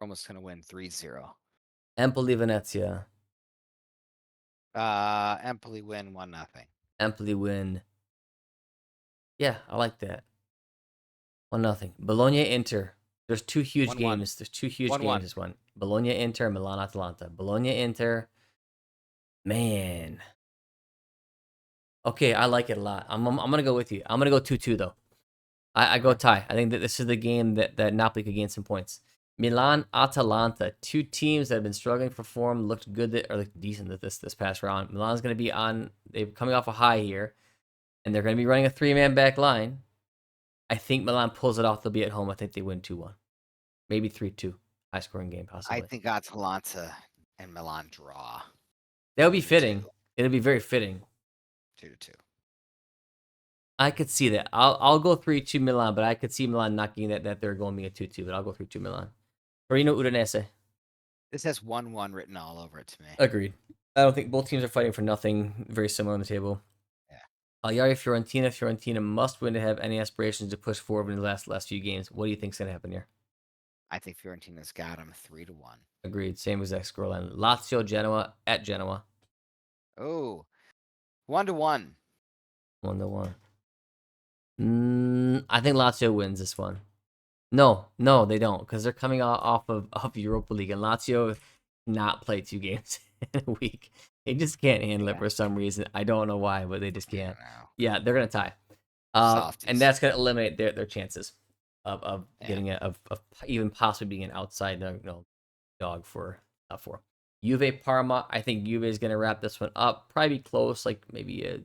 Roma's gonna win 3-0. Empoli Venezia. Empoli win 1-0. Empoli win. Yeah, I like that. 1-0. Bologna Inter. There's two huge 1-1. games. There's two huge 1-1. games this one. Bologna Inter, Milan Atalanta. Bologna Inter. Man. Okay, I like it a lot. I'm gonna go with you. I'm gonna go 2-2 though. I go tie. I think that this is the game that Napoli could gain some points. Milan, Atalanta, two teams that have been struggling for form, looked good or looked decent at this past round. Milan's going to be on. They're coming off a high here, and they're going to be running a 3-man back line. I think Milan pulls it off. They'll be at home. I think they win 2-1, maybe 3-2. High scoring game I possibly. think Atalanta and Milan draw. That would be 2-2. fitting. It'll be very fitting. 2-2. I could see that. I'll go 3-2 Milan, but I could see Milan knocking that they're going to be a 2-2. But I'll go 3-2 Milan. Torino Udinese. This has 1-1 written all over it to me. Agreed. I don't think both teams are fighting for nothing. Very similar on the table. Yeah. Cagliari, Fiorentina. Fiorentina must win to have any aspirations to push forward in the last few games. What do you think's gonna happen here? I think Fiorentina's got him 3-1. Agreed. Same exact scoreline. Lazio, Genoa at Genoa. Oh, 1-1. 1-1. I think Lazio wins this one. No, they don't, because they're coming off of Europa League, and Lazio not play 2 games in a week. They just can't handle it for some reason. I don't know why, but they just can't. Yeah, they're gonna tie, and that's gonna eliminate their chances of getting of even possibly being an outside dog for top 4. Juve Parma. I think Juve is gonna wrap this one up. Probably be close, like maybe a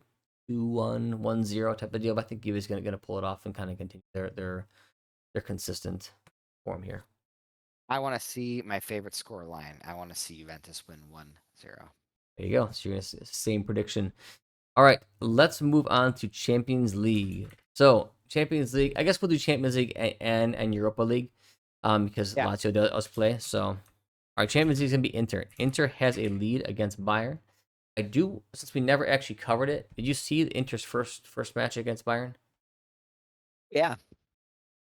2-1, 1-0 type of deal. But I think Juve is gonna pull it off and kind of continue their consistent form here. I want to see my favorite score line. I want to see Juventus win 1-0. There you go. So you're gonna same prediction. All right, let's move on to Champions League. So Champions League, I guess we'll do Champions League and Europa League, because Lazio does play. So our Champions League is gonna be Inter. Inter has a lead against Bayern. Since we never actually covered it. Did you see Inter's first match against Bayern? Yeah.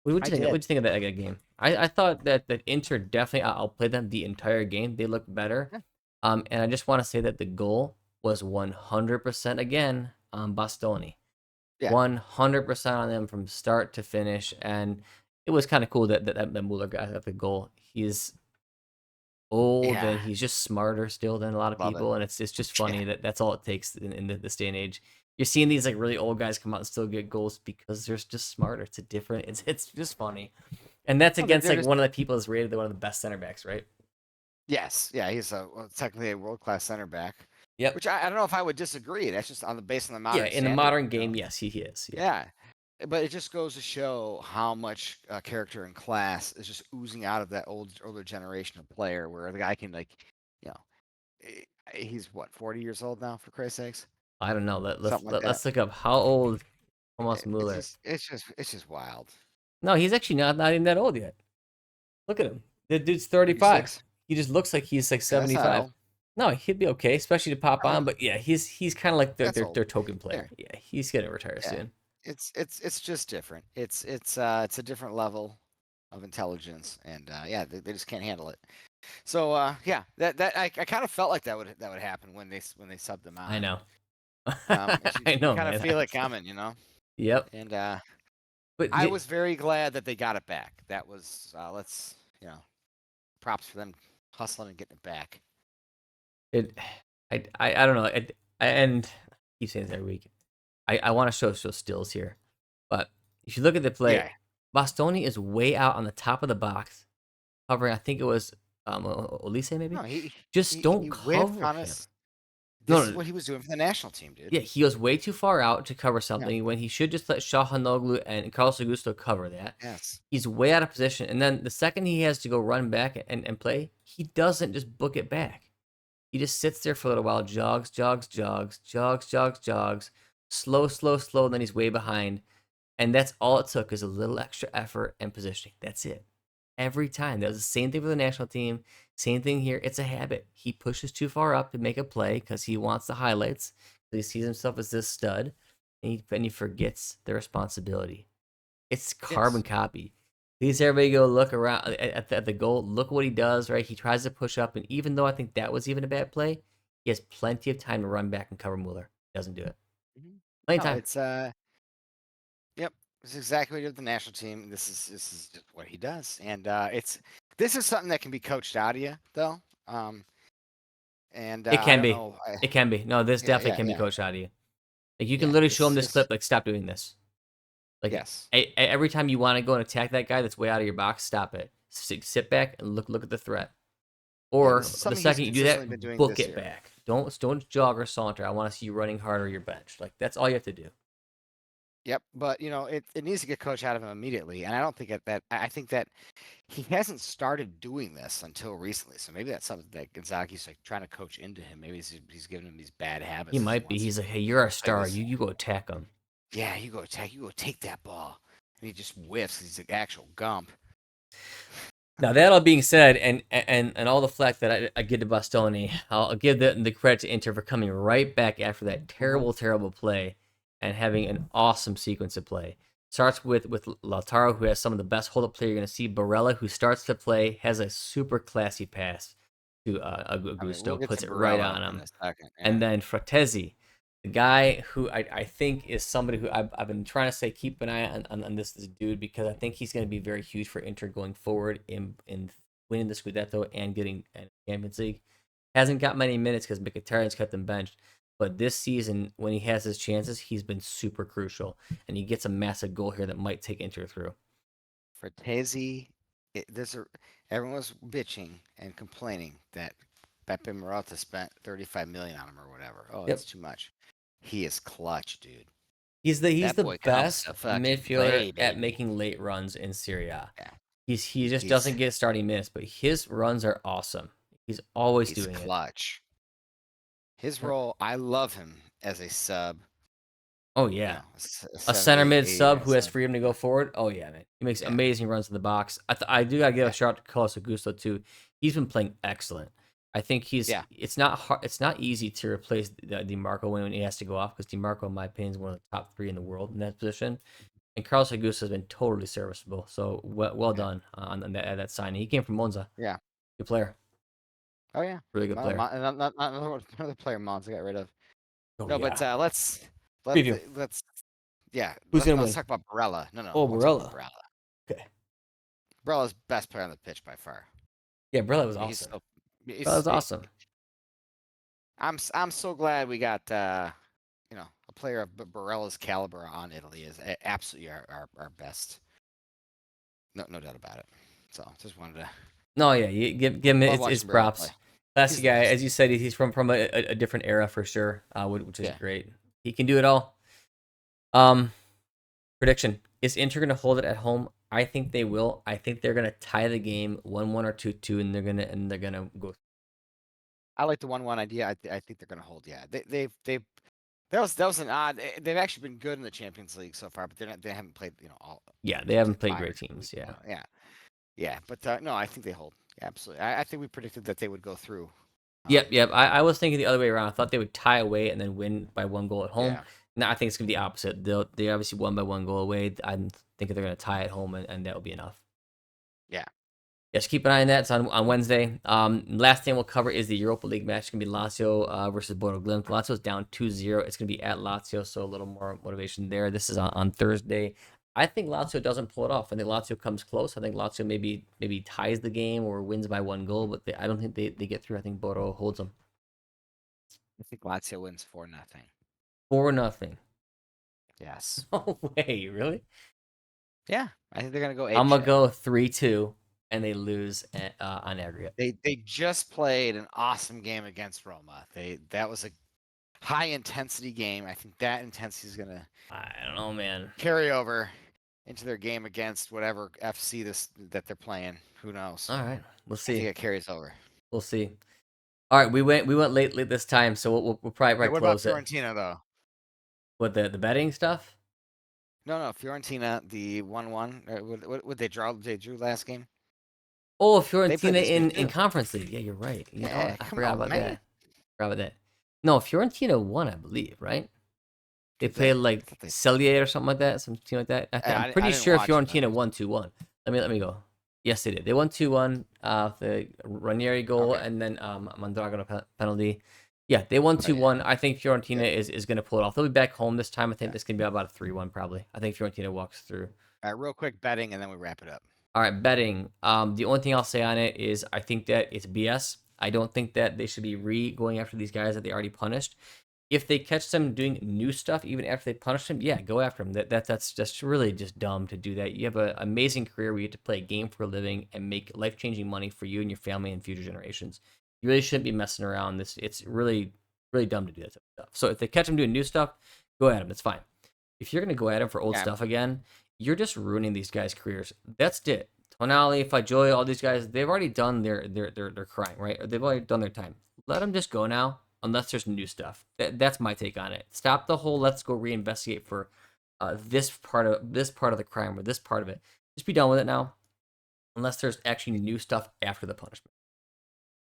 What'd you think? What'd you think of that game? I thought that Inter definitely outplayed them the entire game. They looked better. Yeah. And I just want to say that the goal was 100% again on Bastoni. Yeah. 100% on them from start to finish, and it was kind of cool that Mueller got the goal. He's old and he's just smarter still than a lot of people, and it's just funny that's all it takes in this day and age. You're seeing these like really old guys come out and still get goals because they're just smarter. It's a different. It's just funny, and that's against like one of the people that's rated one of the best center backs, right? Yes, yeah, he's technically a world-class center back. Yep. Which I don't know if I would disagree. That's just based on the modern. Yeah, in the modern game, yes, he is. Yeah. but it just goes to show how much character and class is just oozing out of that older generation of player, where the guy can like, you know, he's what 40 years old now, for Christ's sakes, I don't know. something like that. Let's look up how old Thomas It's Muller. just it's just wild. No, he's actually not even that old yet. Look at him. The dude's 35. 36. He just looks like he's like Yeah, that's not 75. old. No, he'd be okay, especially to pop Oh, on. But yeah, he's kind of like that's old. their token Yeah, player. Yeah, he's gonna retire yeah. soon. It's just different. It's a different level of intelligence, and they just can't handle it. So yeah, that I kind of felt like that would happen when they subbed them I on. know. You I know, kind of man. feel it coming, you know. Yep. And But I was very glad that they got it back. That was let's props for them hustling and getting it back. it, I don't know. And I keep saying this every week. I want to show stills here, but if you look at the play, Yeah, Bastoni is way out on the top of the box, covering. I think it was Olise maybe. no, he Just he, don't he whiffed cover on him. us. No, This is no, what he was doing for the national team, dude. yeah, he goes way too far out to cover Yeah. something when he should just let Shahanoglu and Carlos Augusto cover that. Yes. He's way out of position. And then the second he has to go run back and play, he doesn't just book it back. He just sits there for a little while, jogs, jogs, jogs, jogs, jogs, jogs, slow, slow, slow, and then he's way behind. And that's all it took is a little extra effort and positioning. That's it. Every time. That was the same thing for the national team. Same thing here. It's a habit. He pushes too far up to make a play because he wants the highlights. He sees himself as this stud, and he forgets the responsibility. It's carbon Yes. copy. Please, everybody go look around at the goal. Look what he does, right? He tries to push up, and even though I think that was even a bad play, he has plenty of time to run back and cover Mueller. He doesn't do it. Mhm. Plenty of No, time. it's yep. This is exactly what he did with the national team. This is just what he does, and this is something that can be coached out of you, though. And It I can don't be. know. It can be. No, this Yeah, definitely yeah, can be yeah, coached out of you. Like you can yeah. literally show him This this this clip. Like, stop doing this. Like yes. every time you want to go and attack that guy that's way out of your box, stop it. Sit back and look at the threat. Yeah, Or this is the something he's second you do consistently that, been doing book this it year. back. Don't jog or saunter. I want to see you running harder your bench. Like that's all you have to do. Yep, but it needs to get coached out of him immediately, and I don't think I think that he hasn't started doing this until recently. So maybe that's something that Gonzaga's like trying to coach into him. Maybe he's giving him these bad He habits because he might be. wants to He's like, hey, you're our play star. this. You go attack him. Yeah, you go attack. You go take that ball, and he just whiffs. He's like actual gump. Now that all being said, and all the flack that I give to Bastoni, I'll give the credit to Inter for coming right back after that terrible play and having an awesome sequence of play. Starts with Lautaro, who has some of the best hold up play you're going to see. Barella, who starts to play, has a super classy pass to I mean, we'll Augusto, get to puts it right Barella on in him. a second. Yeah, And then Fratesi, the guy who I think is somebody who I've been trying to say keep an eye on this dude because I think he's going to be very huge for Inter going forward in winning the Scudetto and getting a Champions League. Hasn't got many minutes because Mkhitaryan's kept him benched. But this season, when he has his chances, he's been super crucial. And he gets a massive goal here that might take Inter through. for Tazy, everyone was bitching and complaining that Pepe Murata spent 35 million on him or whatever. Oh, Yep. it's too much. He is clutch, dude. He's That the boy comes best to fucking midfielder play, at baby. making late runs in Serie A. Yeah, He just he's doesn't get starting minutes, but his runs are awesome. He's always he's doing it. clutch. His role, I love him as a sub. Oh yeah, A a seven, center mid eight sub or who has seven. freedom to go forward. Oh yeah, man, he makes Yeah, amazing runs in the box. I do gotta give yeah, a shout out to Carlos Augusto too. He's been playing excellent. I think yeah. it's not hard. It's not easy to replace DiMarco when he has to go off because DiMarco, in my opinion, is one of the top three in the world in that position. And Carlos Augusto has been totally serviceable. So well Yeah, done on that signing. He came from Monza. yeah. Good player, Oh yeah. really good player. Not another player Monza got rid of. Oh No, but yeah. let Preview. let's yeah Who's gonna let's win? talk about Barella. No, Oh, I want to talk about Barella. Barella. Okay. Barella's best player on the pitch by far. Yeah, Barella was I mean, he's awesome. still Barella he's was awesome. I'm so glad we got a player of Barella's caliber on Italy is absolutely our best. No doubt about it. So just wanted to No, yeah, you give him love his watching Barella play. props. Classy He's the guy, best. as you said, he's from a different era for sure, which is Yeah. great. He can do it all. Um, Prediction: is Inter going to hold it at home? I think they will. I think they're going to tie the game 1-1 or 2-2, and they're gonna go. I like the 1-1 idea. I think they're going to hold. Yeah, they that was an odd. They've actually been good in the Champions League so far, but they haven't played all Yeah, they teams haven't like played Bayern great teams. Leverkusen. Yeah. Yeah, yeah, but no, I think they hold. Yeah, absolutely. I think we predicted that they would go through. Yep, Um, yep. I was thinking the other way around. I thought they would tie away and then win by 1 goal at home. yeah, Now I think it's gonna be the opposite. They obviously won by 1 goal away. I'm thinking they're gonna tie at home, and that will be enough. yeah. Yes, keep an eye on that. It's on Wednesday. Last thing we'll cover is the Europa League match. It's going to be Lazio versus Bodo Glimt. Lazio's down 2-0. It's going to be at Lazio, so a little more motivation there. This is on Thursday. I think Lazio doesn't pull it off. I think Lazio comes close. I think Lazio maybe ties the game or wins by 1 goal, but I don't think they get through. I think Bodo holds them I think Lazio wins 4-0. 4-0. Yes. No way, really? Yeah, I think they're gonna go ape I'm gonna shit. go 3-2, and they lose on aggregate. They just played an awesome game against Roma. That was a high intensity game. I think that intensity is gonna I don't know, man. carry over into their game against whatever FC that they're playing. Who knows? All right, we'll I think see. it carries over. We'll see. All right, we went late this time, so we'll probably Hey, what about close it Fiorentina though? with the betting stuff. No, Fiorentina, the 1-1. Would they draw? They drew last game. Oh, They played Fiorentina this week in too. conference league. Yeah, you're right. You know, Yeah, I come forgot on, about man. that. Forgot about that. No, Fiorentina won, I believe, right? They Did they? played I like thought they. Celje or something like that, some team like that. I'm I pretty didn't sure watch it, but Fiorentina won 2-1. Let me go. Yes, they did. They won 2-1. The Ranieri goal okay. and then Mondragon penalty. Yeah, they won Oh yeah. 2-1. I think Good. Fiorentina is going to pull it off. They'll be back home this time. I think Yeah. this can be about a 3-1 probably. I think Fiorentina walks through. All right, real quick betting, and then we wrap it up. All right, betting. The only thing I'll say on it is I think that it's BS. I don't think that they should be going after these guys that they already punished. If they catch them doing new stuff even after they punish them, yeah, go after them. That's just really just dumb to do that. You have an amazing career where you get to play a game for a living and make life changing money for you and your family and future generations. You really shouldn't be messing around. It's really dumb to do that type of stuff. So if they catch them doing new stuff, go at them. It's fine. If you're gonna go at them for old Yeah. stuff again, you're just ruining these guys' careers. That's it. Tonali, Fagioli, all these guys, they've already done their crime, right? They've already done their time. Let them just go now, unless there's new stuff. That's my take on it. Stop the whole let's go reinvestigate for this part of the crime or this part of it. Just be done with it now, unless there's actually new stuff after the punishment.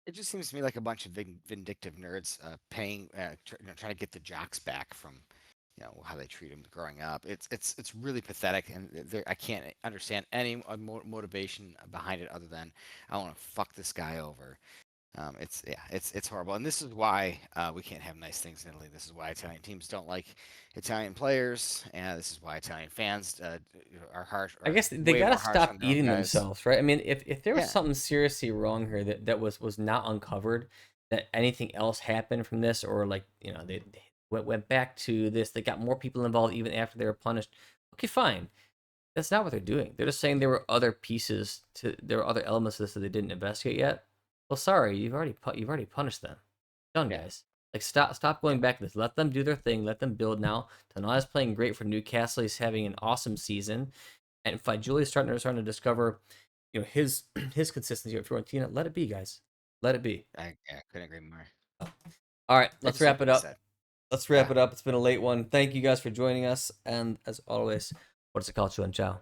It just seems to me like a bunch of vindictive nerds paying, trying to get the jocks back from, how they treat them growing up. It's really pathetic, and I can't understand any motivation behind it other than I want to fuck this guy over. It's horrible, and this is why we can't have nice things in Italy. This is why Italian teams don't like Italian players, and this is why Italian fans are harsh, I are guess they way gotta more harsh stop on their own eating guys. themselves, right? I mean, if there was Yeah, something seriously wrong here that was not uncovered, that anything else happened from this, or like they went back to this, they got more people involved even after they were punished. Okay, fine. That's not what they're doing. They're just saying there were other elements of this that they didn't investigate yet. Well, sorry, you've already punished them. Done, yeah, guys. Like stop yeah. going back to this. Let them do their thing. Let them build now. Tonali's playing great for Newcastle. He's having an awesome season. And if Julius starting to discover, his his consistency at Fiorentina, let it be, guys. Let it be. I couldn't agree more. All right, I let's just hope wrap to it be up. said. Let's Yeah. wrap it up. It's been a late one. Thank you guys for joining us, and as always, what's the calcio and ciao.